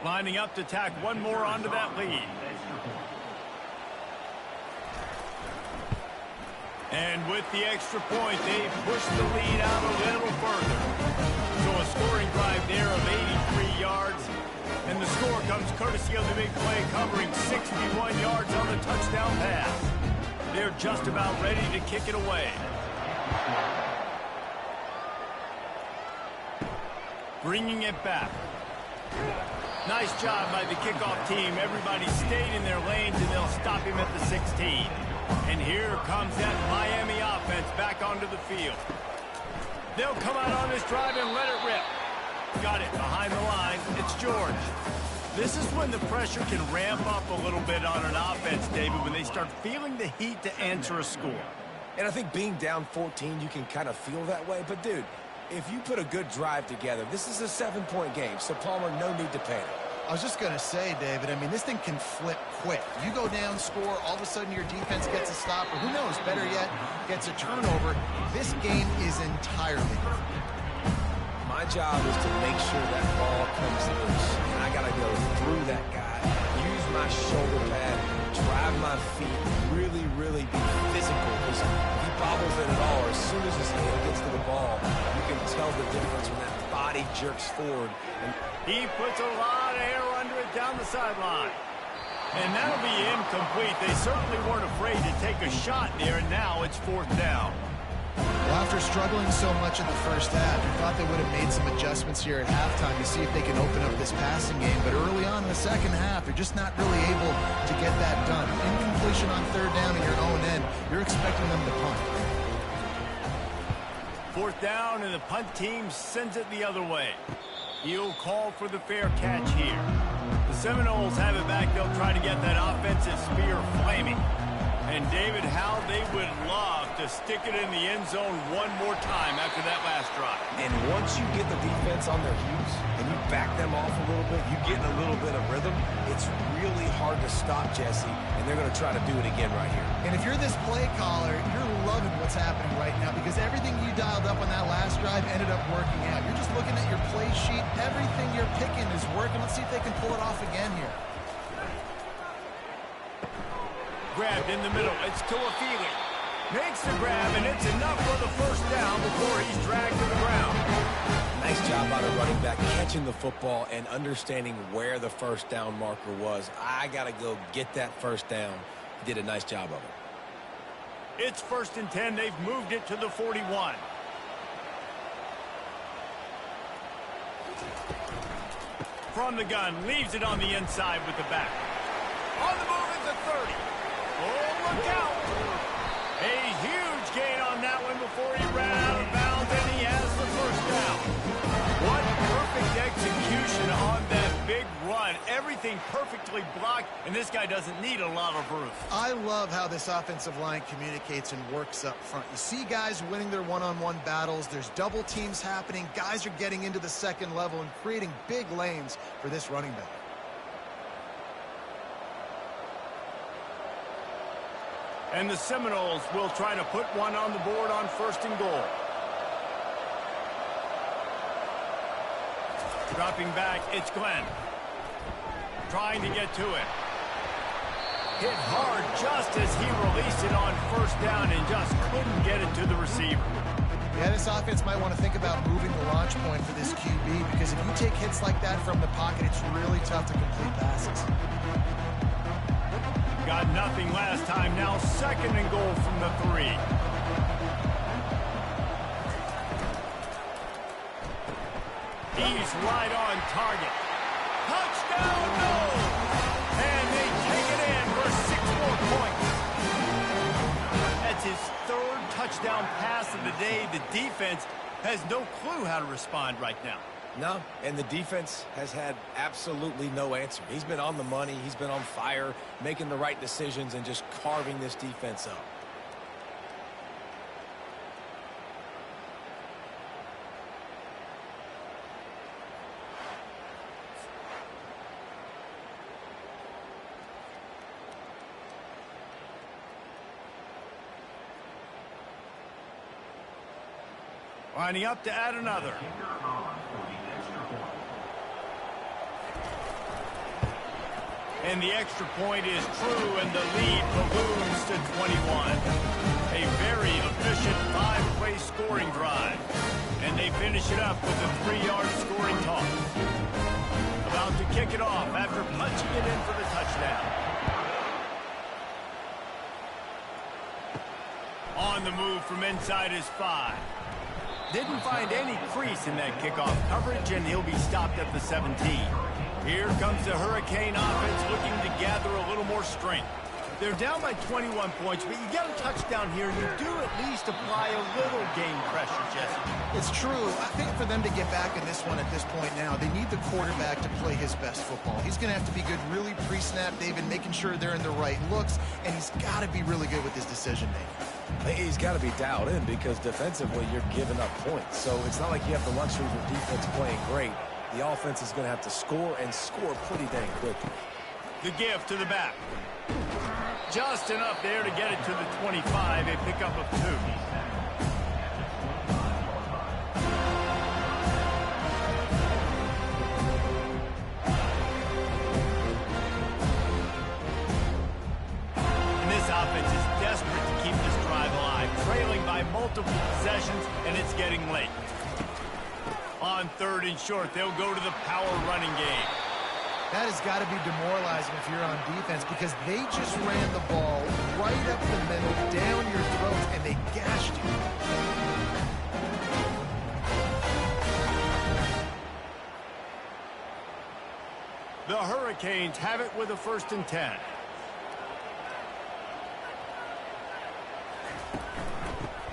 [SPEAKER 1] Lining up to tack one more onto that lead. And with the extra point, they push the lead out a little further. So a scoring drive there of 83 yards. And the score comes courtesy of the big play, covering 61 yards on the touchdown pass. They're just about ready to kick it away. Bringing it back. Nice job by the kickoff team. Everybody stayed in their lanes, and they'll stop him at the 16. And here comes that Miami offense back onto the field. They'll come out on this drive and let it rip. Got it behind the line. It's George. This is when the pressure can ramp up a little bit on an offense, David, when they start feeling the heat to answer a score.
[SPEAKER 2] And I think being down 14, you can kind of feel that way. But, dude, if you put a good drive together, this is a 7-point game, so Palmer, no need to panic.
[SPEAKER 3] I was just going to say, David, I mean, this thing can flip quick. You go down, score, all of a sudden your defense gets a stop, or who knows, better yet, gets a turnover. This game is entirely different.
[SPEAKER 2] My job is to make sure that ball comes loose, and I got to go through that guy, use my shoulder pad, drive my feet, really, really be physical, because if he bobbles it at all, or as soon as his hand gets to the ball, you can tell the difference when that body jerks forward. And
[SPEAKER 1] he puts a lot of air under it down the sideline. And that'll be incomplete. They certainly weren't afraid to take a shot there, and now it's 4th down.
[SPEAKER 3] Well, after struggling so much in the first half, you thought they would have made some adjustments here at halftime to see if they can open up this passing game. But early on in the second half, they're just not really able to get that done. Incompletion on 3rd down in your own end, you're expecting them to punt.
[SPEAKER 1] 4th down, and the punt team sends it the other way. He'll call for the fair catch here. The Seminoles have it back. They'll try to get that offensive spear flaming. And, David, how they would love to stick it in the end zone one more time after that last drive.
[SPEAKER 2] And once you get the defense on their heels and you back them off a little bit, you get in a little bit of rhythm, it's really hard to stop, Jesse, and they're going to try to do it again right here.
[SPEAKER 3] And if you're this play caller, you're loving what's happening right now because everything you dialed up on that last drive ended up working out. You're just looking at your play sheet. Everything you're picking is working. Let's see if they can pull it off again here.
[SPEAKER 1] Grabbed in the middle. It's Tuafili. Makes the grab, and it's enough for the 1st down before he's dragged to the ground.
[SPEAKER 2] Nice job by the running back catching the football and understanding where the 1st down marker was. I got to go get that 1st down. He did a nice job of it.
[SPEAKER 1] It's 1st and 10. They've moved it to the 41. From the gun, leaves it on the inside with the back. On the move at the 30. Oh, look out! A huge gain on that one before he ran out of bounds, and he has the 1st down. What perfect execution on that big run. Everything perfectly blocked, and this guy doesn't need a lot of room.
[SPEAKER 3] I love how this offensive line communicates and works up front. You see guys winning their one-on-one battles. There's double teams happening. Guys are getting into the 2nd level and creating big lanes for this running back.
[SPEAKER 1] And the Seminoles will try to put one on the board on 1st and goal. Dropping back, it's Glenn. Trying to get to it. Hit hard just as he released it on 1st down and just couldn't get it to the receiver.
[SPEAKER 3] Yeah, this offense might want to think about moving the launch point for this QB because if you take hits like that from the pocket, it's really tough to complete passes.
[SPEAKER 1] Got nothing last time. Now 2nd and goal from the 3. He's right on target. Touchdown, no! And they take it in for 6 more points. That's his 3rd touchdown pass of the day. The defense has no clue how to respond right now.
[SPEAKER 2] No, and the defense has had absolutely no answer. He's been on the money. He's been on fire, making the right decisions and just carving this defense up.
[SPEAKER 1] Lining up to add another. And the extra point is true, and the lead balloons to 21. A very efficient 5-play scoring drive. And they finish it up with a 3-yard scoring toss. About to kick it off after punching it in for the touchdown. On the move from inside his 5. Didn't find any crease in that kickoff coverage, and he'll be stopped at the 17. Here comes the Hurricane offense looking to gather a little more strength. They're down by 21 points, but you get a touchdown here, you do at least apply a little game pressure, Jesse.
[SPEAKER 3] It's true. I think for them to get back in this one at this point now, they need the quarterback to play his best football. He's going to have to be good really pre-snap, David, making sure they're in the right looks, and he's got to be really good with his decision-making.
[SPEAKER 2] He's got to be dialed in because defensively you're giving up points. So it's not like you have the luxury of your defense playing great. The offense is going to have to score and score pretty dang quickly.
[SPEAKER 1] The give to the back. Just enough there to get it to the 25, a pickup of 2. And this offense is desperate to keep this drive alive, trailing by multiple possessions, and it's getting late. On 3rd and short, they'll go to the power running game.
[SPEAKER 3] That has got to be demoralizing if you're on defense because they just ran the ball right up the middle, down your throat, and they gashed you.
[SPEAKER 1] The Hurricanes have it with a 1st and 10.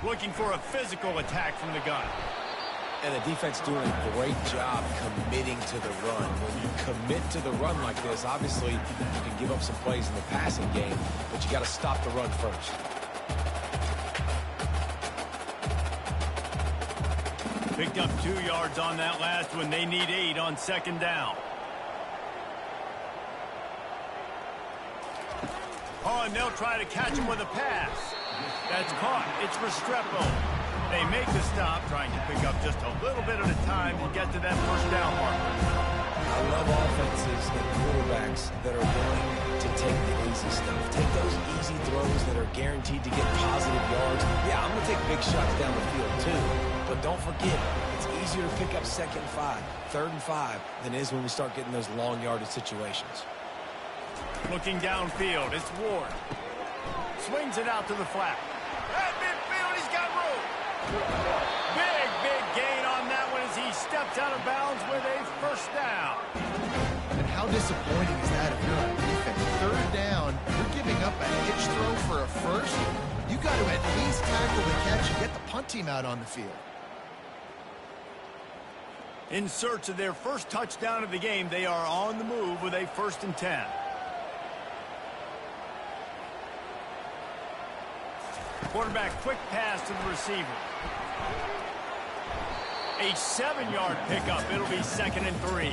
[SPEAKER 1] Looking for a physical attack from the gun.
[SPEAKER 2] And the defense doing a great job committing to the run. When you commit to the run like this, obviously you can give up some plays in the passing game, but you got to stop the run first.
[SPEAKER 1] Picked up 2 yards on that last one. They need 8 on 2nd down. Oh, and they'll try to catch him with a pass. That's caught. It's Restrepo. They make the stop, trying to pick up just a little bit at a time to get to that 1st down marker.
[SPEAKER 2] I love offenses and quarterbacks that are willing to take the easy stuff. Take those easy throws that are guaranteed to get positive yards. Yeah, I'm going to take big shots down the field too. But don't forget, it's easier to pick up 2nd and 5, 3rd and 5 than it is when we start getting those long yardage situations.
[SPEAKER 1] Looking downfield, it's Ward. Swings it out to the flat. At midfield, he's got room. Big gain on that one as he steps out of bounds with a 1st down.
[SPEAKER 3] And how disappointing is that if you're on defense? 3rd down, you're giving up a hitch throw for a 1st. You got to at least tackle the catch and get the punt team out on the field.
[SPEAKER 1] In search of their 1st touchdown of the game, they are on the move with a 1st and 10. Quarterback quick pass to the receiver. A 7-yard pickup. It'll be 2nd and 3.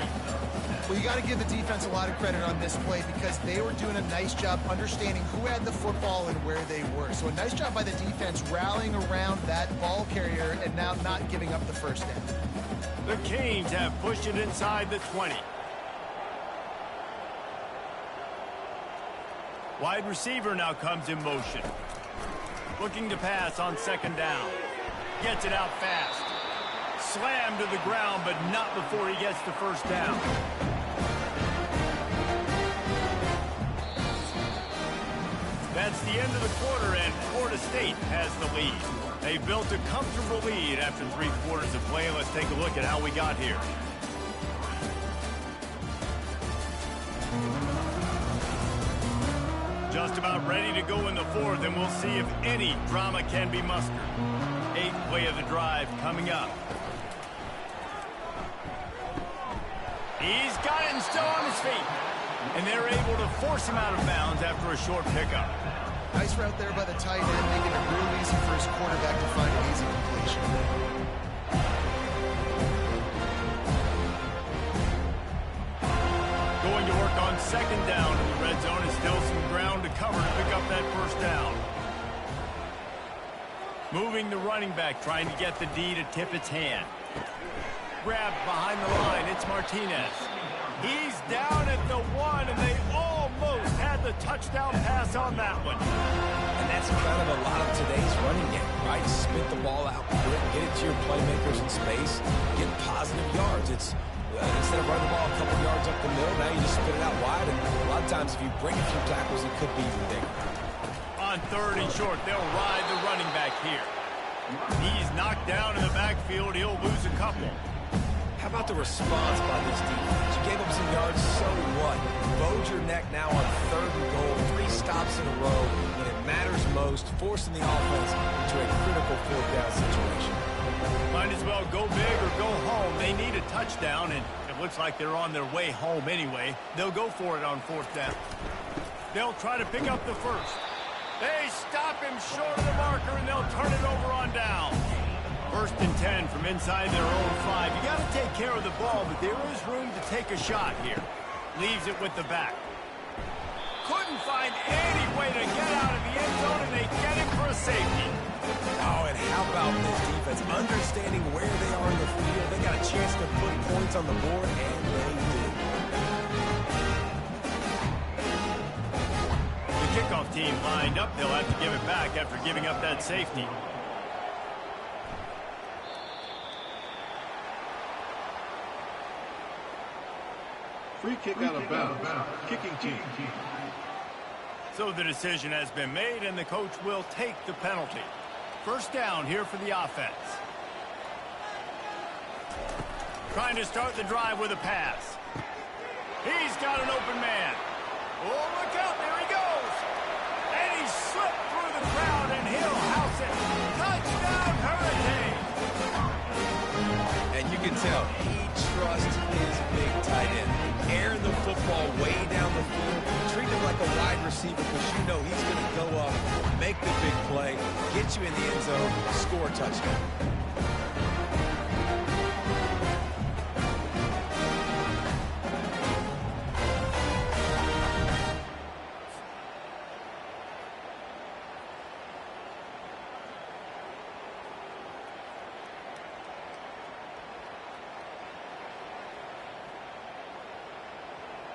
[SPEAKER 3] Well, you got to give the defense a lot of credit on this play because they were doing a nice job understanding who had the football and where they were. So a nice job by the defense rallying around that ball carrier and now not giving up the 1st down.
[SPEAKER 1] The Canes have pushed it inside the 20. Wide receiver now comes in motion. Looking to pass on 2nd down. Gets it out fast. Slammed to the ground, but not before he gets the 1st down. That's the end of the quarter, and Florida State has the lead. They built a comfortable lead after 3 quarters of play. Let's take a look at how we got here. Just about ready to go in the 4th, and we'll see if any drama can be mustered. 8th play of the drive coming up. He's got it and still on his feet. And they're able to force him out of bounds after a short pickup.
[SPEAKER 3] Nice route there by the tight end, making it real easy for his quarterback to find an easy completion.
[SPEAKER 1] Going to work on 2nd down in the red zone, and still some ground to cover to pick up that 1st down. Moving the running back, trying to get the D to tip its hand. Grabbed behind the line, it's Martinez. He's down at the 1, and they almost had the touchdown pass on that one.
[SPEAKER 2] And that's kind of a lot of today's running game, right? Spit the ball out, get it to your playmakers in space, get positive yards. It's instead of running the ball a couple yards up the middle, now you just spit it out wide, and a lot of times if you break a few tackles, it could be even bigger.
[SPEAKER 1] On 3rd and short, they'll ride the running back here. He's knocked down in the backfield. He'll lose a couple.
[SPEAKER 2] How about the response by this defense? You gave up some yards, so what? Bowed your neck now on 3rd and goal. 3 stops weeks in a row when it matters most, forcing the offense into a critical fourth down situation.
[SPEAKER 1] Might as well go big or go home. They need a touchdown, and it looks like they're on their way home anyway. They'll go for it on fourth down. They'll try to pick up the first. They stop him short of the marker, and they'll turn it over on down. First and 10 from inside their own 5. You got to take care of the ball, but there is room to take a shot here. Leaves it with the back. Couldn't find any way to get out of the end zone, and they get him for a safety.
[SPEAKER 2] Oh, and how about this defense? Understanding where they are in the field. They got a chance to put points on the board, and they did.
[SPEAKER 1] The kickoff team lined up. They'll have to give it back after giving up that safety.
[SPEAKER 4] Free kick out of bounds. Kicking team.
[SPEAKER 1] So the decision has been made, and the coach will take the penalty. First down here for the offense. Trying to start the drive with a pass. He's got an open man. Oh, look out, there he goes. And he slipped through the crowd, and he'll house it. Touchdown, Hurricane.
[SPEAKER 2] And you can tell he trusts his big tight end. Airing the football way down the field. Treat him like a wide receiver because you know he's going to go up, make the big play, get you in the end zone, score a touchdown.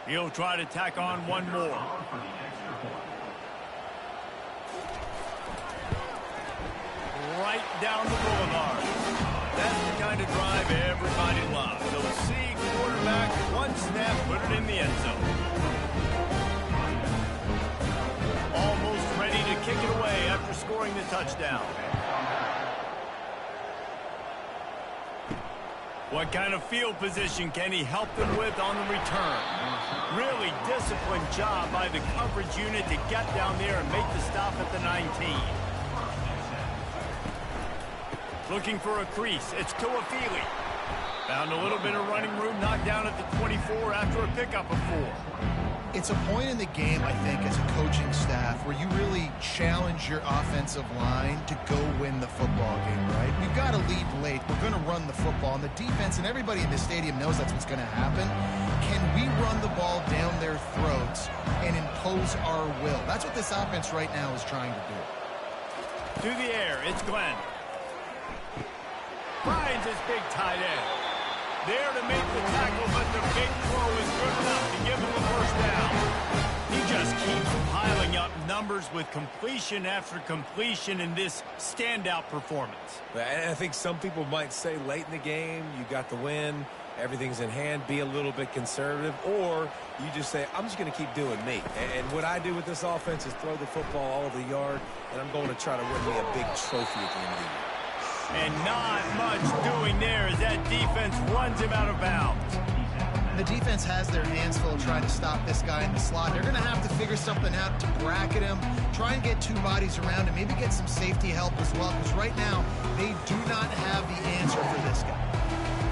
[SPEAKER 1] He'll try to tack on one more. Right down the boulevard. That's the kind of drive everybody loves. So see quarterback, one snap, put it in the end zone. Almost ready to kick it away after scoring the touchdown. What kind of field position can he help them with on the return? Really disciplined job by the coverage unit to get down there and make the stop at the 19. Looking for a crease. It's Tuafili. Found a little bit of running room, knocked down at the 24 after a pickup of 4.
[SPEAKER 3] It's a point in the game, I think, as a coaching staff where you really challenge your offensive line to go win the football game, right? We've got to lead late. We're going to run the football. And the defense and everybody in the stadium knows that's what's going to happen. Can we run the ball down their throats and impose our will? That's what this offense right now is trying to do.
[SPEAKER 1] To the air, it's Glenn. Finds his big tight end. There to make the tackle, but the big throw is good enough to give him the first down. He just keeps piling up numbers with completion after completion in this standout performance.
[SPEAKER 2] And I think some people might say late in the game, you got the win, everything's in hand, be a little bit conservative, or you just say, I'm just going to keep doing me. And what I do with this offense is throw the football all over the yard, and I'm going to try to win me a big trophy at the end of the year.
[SPEAKER 1] And not much doing there as that defense runs him out of bounds.
[SPEAKER 3] The defense has their hands full trying to stop this guy in the slot. They're going to have to figure something out to bracket him, try and get two bodies around him, maybe get some safety help as well, because right now they do not have the answer for this guy.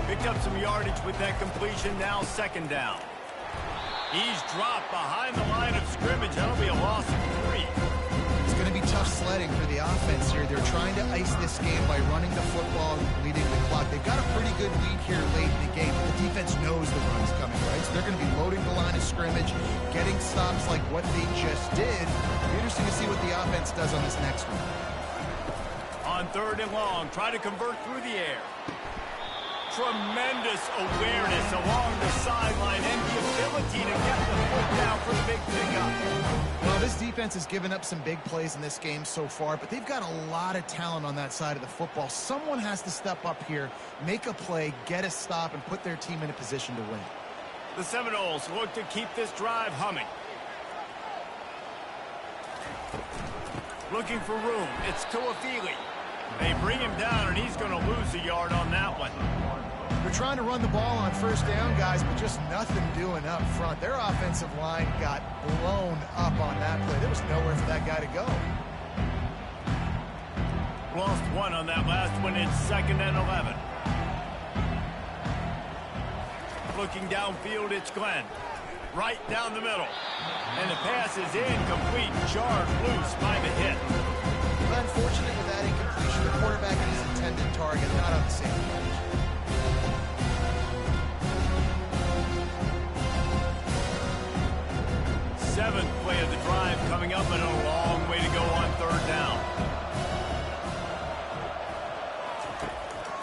[SPEAKER 1] Picked up some yardage with that completion, now second down. He's dropped behind the line of scrimmage. That'll be a loss of 3.
[SPEAKER 3] It's going to be tough sledding for the offense here. They're trying to ice this game by running the football and leading the clock. They've got a pretty good lead here late in the game, but the defense knows the run's coming, right? So they're going to be loading the line of scrimmage, getting stops like what they just did. It'll be interesting to see what the offense does on this next one.
[SPEAKER 1] On third and long, try to convert through the air. Tremendous awareness along the sideline and the ability to get the foot down for the big pickup.
[SPEAKER 3] Well, this defense has given up some big plays in this game so far, but they've got a lot of talent on that side of the football. Someone has to step up here, make a play, get a stop, and put their team in a position to win.
[SPEAKER 1] The Seminoles look to keep this drive humming. Looking for room. It's Tuafili. They bring him down, and he's going to lose a yard on that one.
[SPEAKER 3] They're trying to run the ball on first down, guys, but just nothing doing up front. Their offensive line got blown up on that play. There was nowhere for that guy to go.
[SPEAKER 1] Lost one on that last one. It's 2nd and 11. Looking downfield, it's Glenn. Right down the middle. And the pass is incomplete. Jarred loose by the hit.
[SPEAKER 3] But unfortunate with that incompletion, the quarterback and his intended target not on the same page.
[SPEAKER 1] Seventh play of the drive coming up, and a long way to go on 3rd down.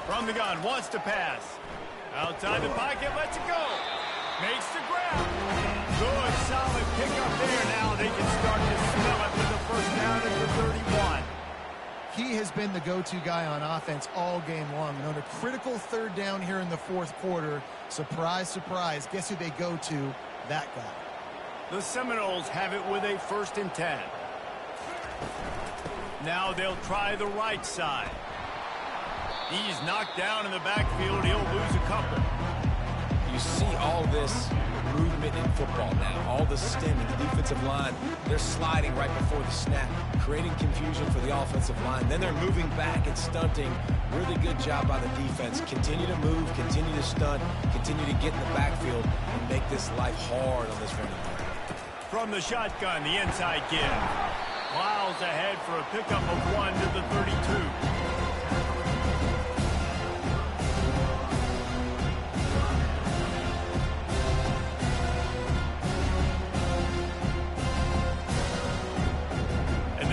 [SPEAKER 1] From the gun, wants to pass. Outside the pocket, lets it go. Makes the grab. Good, solid pickup there. Now they can start to smell it with the 1st down at the 31.
[SPEAKER 3] He has been the go-to guy on offense all game long. And on a critical 3rd down here in the 4th quarter, surprise, surprise, guess who they go to? That guy.
[SPEAKER 1] The Seminoles have it with a 1st and 10. Now they'll try the right side. He's knocked down in the backfield. He'll lose a couple.
[SPEAKER 2] You see all this movement in football now. All the stemming, the defensive line, they're sliding right before the snap, creating confusion for the offensive line. Then they're moving back and stunting. Really good job by the defense. Continue to move, continue to stunt, continue to get in the backfield and make this life hard on this running back.
[SPEAKER 1] From the shotgun, the inside give. Plows ahead for a pickup of 1 to the 32.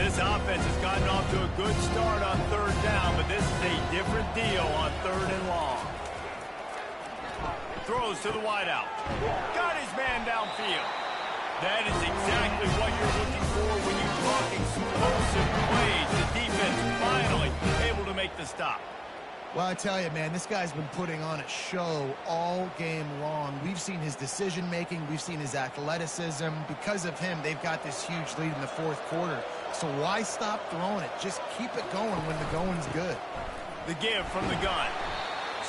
[SPEAKER 1] This offense has gotten off to a good start on 3rd down, but this is a different deal on 3rd and long. Throws to the wideout. Got his man downfield. That is exactly what you're looking for when you talk explosive plays. The defense finally able to make the stop.
[SPEAKER 3] Well, I tell you, man, this guy's been putting on a show all game long. We've seen his decision-making. We've seen his athleticism. Because of him, they've got this huge lead in the 4th quarter. So why stop throwing it? Just keep it going when the going's good.
[SPEAKER 1] The give from the gun.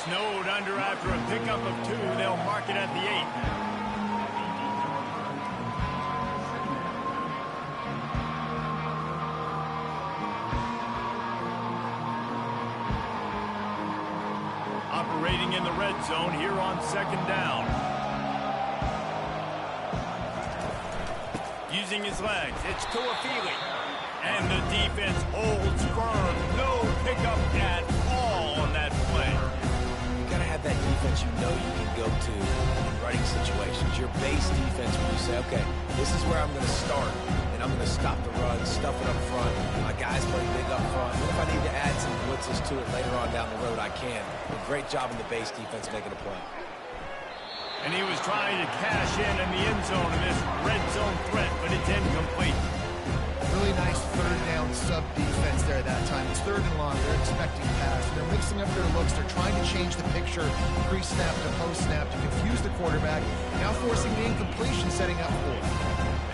[SPEAKER 1] Snowed under after a pickup of 2. They'll mark it at the 8. Operating in the red zone here on 2nd down. Using his legs, it's Tuafili. And the defense holds firm. No pickup at all on that play.
[SPEAKER 2] You got to have that defense you know you can go to in running situations. Your base defense when you say, okay, this is where I'm going to start. And I'm going to stop the run, stuff it up front. My guys play big up front. What if I need to add some blitzes to it later on down the road? I can. A great job in the base defense making a play.
[SPEAKER 1] And he was trying to cash in the end zone in this red zone threat, but it's incomplete.
[SPEAKER 3] Really nice 3rd down sub defense there that time. It's 3rd and long. They're expecting pass. They're mixing up their looks. They're trying to change the picture pre-snap to post-snap to confuse the quarterback. Now forcing the incompletion, setting up for it.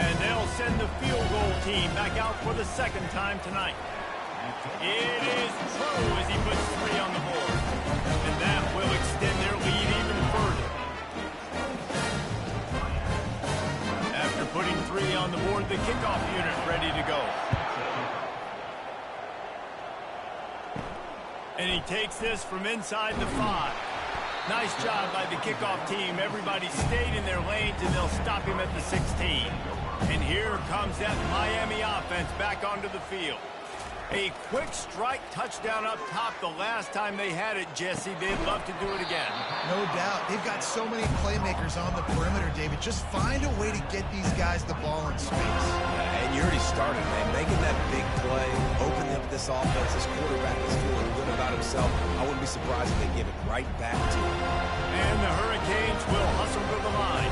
[SPEAKER 1] And they'll send the field goal team back out for the 2nd time tonight. It is true as he puts 3 on the board. And that will extend their lead even further. After putting 3 on the board, the kickoff unit ready to go. And he takes this from inside the 5. Nice job by the kickoff team. Everybody stayed in their lanes, and they'll stop him at the 16. And here comes that Miami offense back onto the field. A quick strike touchdown up top the last time they had it, Jesse. They'd love to do it again.
[SPEAKER 3] No doubt. They've got so many playmakers on the perimeter, David. Just find a way to get these guys the ball in space.
[SPEAKER 2] And you already started, man. Making that big play, opening up this offense. This quarterback is feeling good about himself. I wouldn't be surprised if they give it right back to him.
[SPEAKER 1] And the Hurricanes will hustle to the line.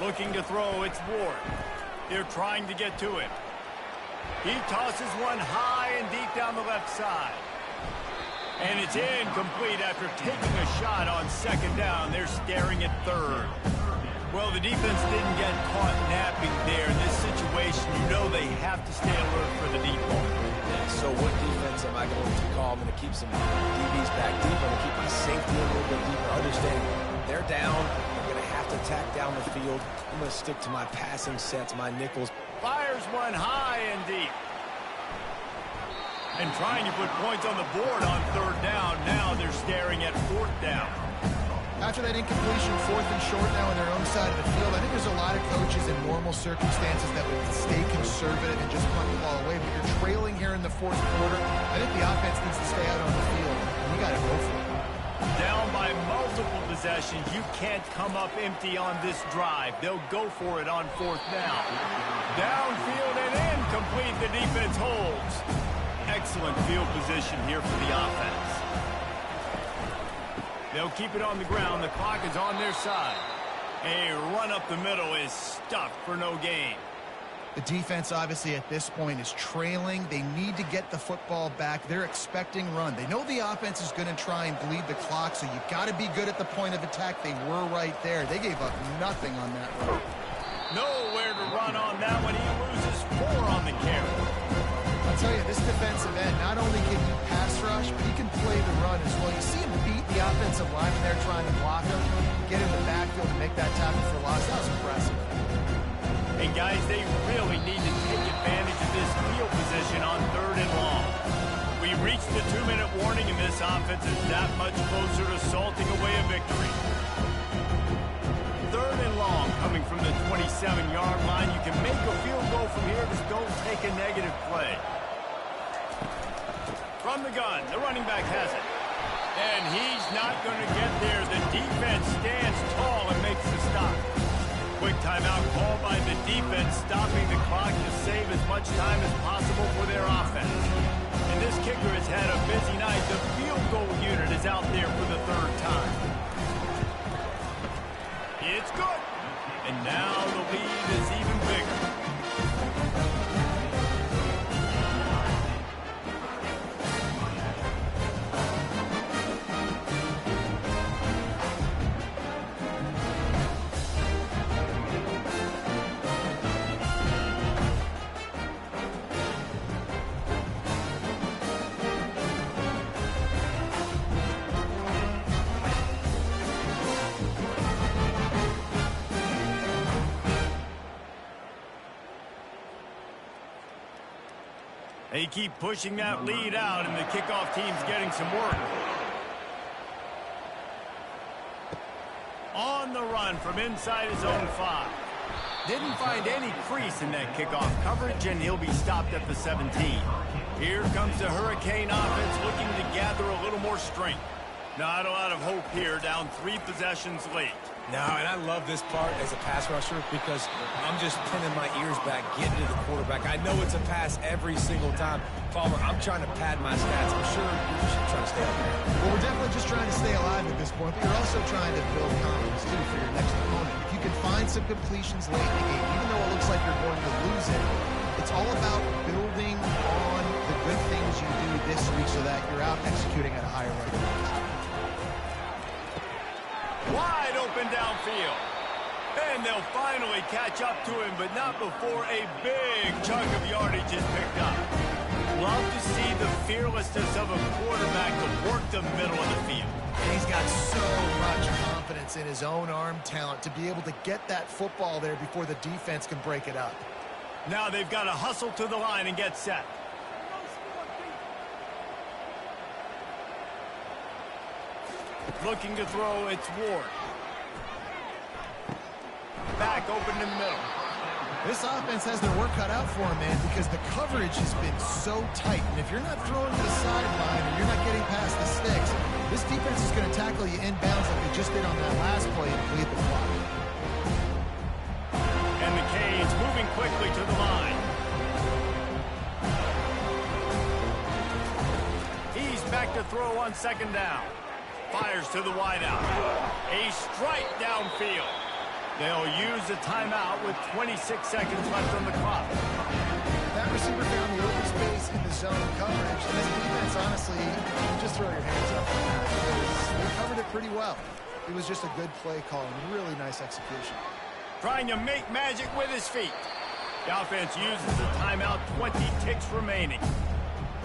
[SPEAKER 1] Looking to throw, it's Ward. They're trying to get to him. He tosses one high and deep down the left side. And it's incomplete after taking a shot on 2nd down. They're staring at 3rd. Well, the defense didn't get caught napping there. In this situation, you know they have to stay alert for the deep ball.
[SPEAKER 2] Yeah, so what defense am I going to call? I'm going to keep some DBs back deep. I'm going to keep my safety a little bit deeper. Understand, they're down. They're going to have to tack down the field. I'm going to stick to my passing sets, my nickels.
[SPEAKER 1] Fires one high and deep. And trying to put points on the board on third down. Now they're staring at fourth down.
[SPEAKER 3] After that incompletion, fourth and short now on their own side of the field, I think there's a lot of coaches in normal circumstances that would stay conservative and just punt the ball away. But you're trailing here in the fourth quarter. I think the offense needs to stay out on the field. You got to go for it.
[SPEAKER 1] Down by multiple possessions. You can't come up empty on this drive. They'll go for it on fourth down. Downfield and incomplete. The defense holds. Excellent field position here for the offense. They'll keep it on the ground. The clock is on their side. A run up the middle is stuffed for no gain.
[SPEAKER 3] The defense, obviously, at this point is trailing. They need to get the football back. They're expecting run. They know the offense is going to try and bleed the clock, so you've got to be good at the point of attack. They were right there. They gave up nothing on that run.
[SPEAKER 1] Nowhere to run on that one. He loses 4 on the carry.
[SPEAKER 3] I'll tell you, this defensive end, not only can he pass rush, but he can play the run as well. You see him beat the offensive lineman there trying to block him, get in the backfield and make that tackle for loss. That was impressive.
[SPEAKER 1] And guys, they really need to take advantage of this field position on third and long. We reached the 2-minute warning, and this offense is that much closer to salting away a victory. Third and long, coming from the 27-yard line. You can make a field goal from here, just don't take a negative play. From the gun, the running back has it. And he's not going to get there. The defense stands tall and makes the stop. Quick timeout called by the defense, stopping the clock to save as much time as possible for their offense. And this kicker has had a busy night. The field goal unit is out there for the third time. It's good. And now the lead is even bigger. They keep pushing that lead out, and the kickoff team's getting some work. On the run from inside his own 5. Didn't find any crease in that kickoff coverage, and he'll be stopped at the 17. Here comes the Hurricane offense looking to gather a little more strength. Not a lot of hope here, down 3 possessions late.
[SPEAKER 2] No, and I love this part as a pass rusher because I'm just pinning my ears back, getting to the quarterback. I know it's a pass every single time. Palmer, I'm trying to pad my stats. I'm sure you're just trying to stay up there.
[SPEAKER 3] Well, we're definitely just trying to stay alive at this point, but you're also trying to build confidence, too, for your next opponent. If you can find some completions late in the game, even though it looks like you're going to lose it, it's all about building on the good things you do this week so that you're out executing at a higher rate.
[SPEAKER 1] Wide open downfield. And they'll finally catch up to him, but not before a big chunk of yardage is picked up. Love to see the fearlessness of a quarterback to work the middle of the field.
[SPEAKER 3] And he's got so much confidence in his own arm talent to be able to get that football there before the defense can break it up.
[SPEAKER 1] Now they've got to hustle to the line and get set. Looking to throw, it's Ward. Back open in the middle.
[SPEAKER 3] This offense has their work cut out for them, man, because the coverage has been so tight. And if you're not throwing to the sideline or you're not getting past the sticks, this defense is going to tackle you inbounds like they just did on that last play and bleed the clock.
[SPEAKER 1] And the Canes moving quickly to the line. He's back to throw on second down. Fires to the wideout. A strike downfield. They'll use a timeout with 26 seconds left on the clock.
[SPEAKER 3] That receiver found the open space in the zone coverage. And this defense, honestly, you just throw your hands up on that because they covered it pretty well. It was just a good play call and really nice execution.
[SPEAKER 1] trying to make magic with his feet. The offense uses the timeout, 20 ticks remaining.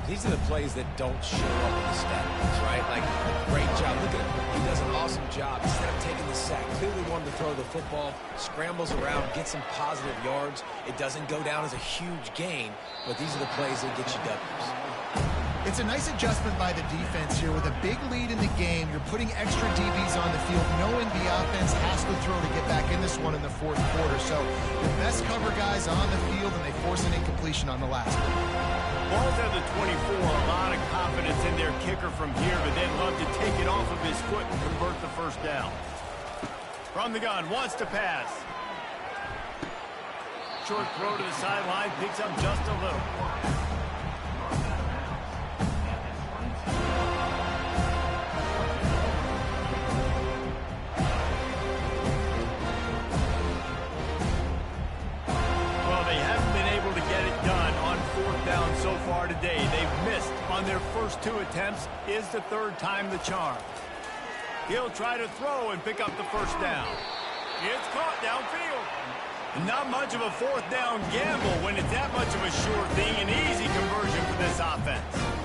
[SPEAKER 2] These are the plays that don't show up in the stats, right? Like, great job. Look at him. He does an awesome job. Instead of taking the sack, clearly wanted to throw the football, scrambles around, gets some positive yards. It doesn't go down as a huge gain, but these are the plays that get you W's.
[SPEAKER 3] It's a nice adjustment by the defense here. With a big lead in the game, you're putting extra DBs on the field, knowing the offense has to throw to get back in this one in the fourth quarter. So your best cover guys on the field, and they force an incompletion on the last one.
[SPEAKER 1] Ball's at the 24, a lot of confidence in their kicker from here, but they'd love to take it off of his foot and convert the first down. From the gun, wants to pass. Short throw to the sideline, picks up just a little. So far today, they've missed on their first 2 attempts. Is the third time the charm. He'll try to throw and pick up the first down. It's caught downfield. Not much of a fourth down gamble when it's that much of a sure thing. An easy conversion for this offense.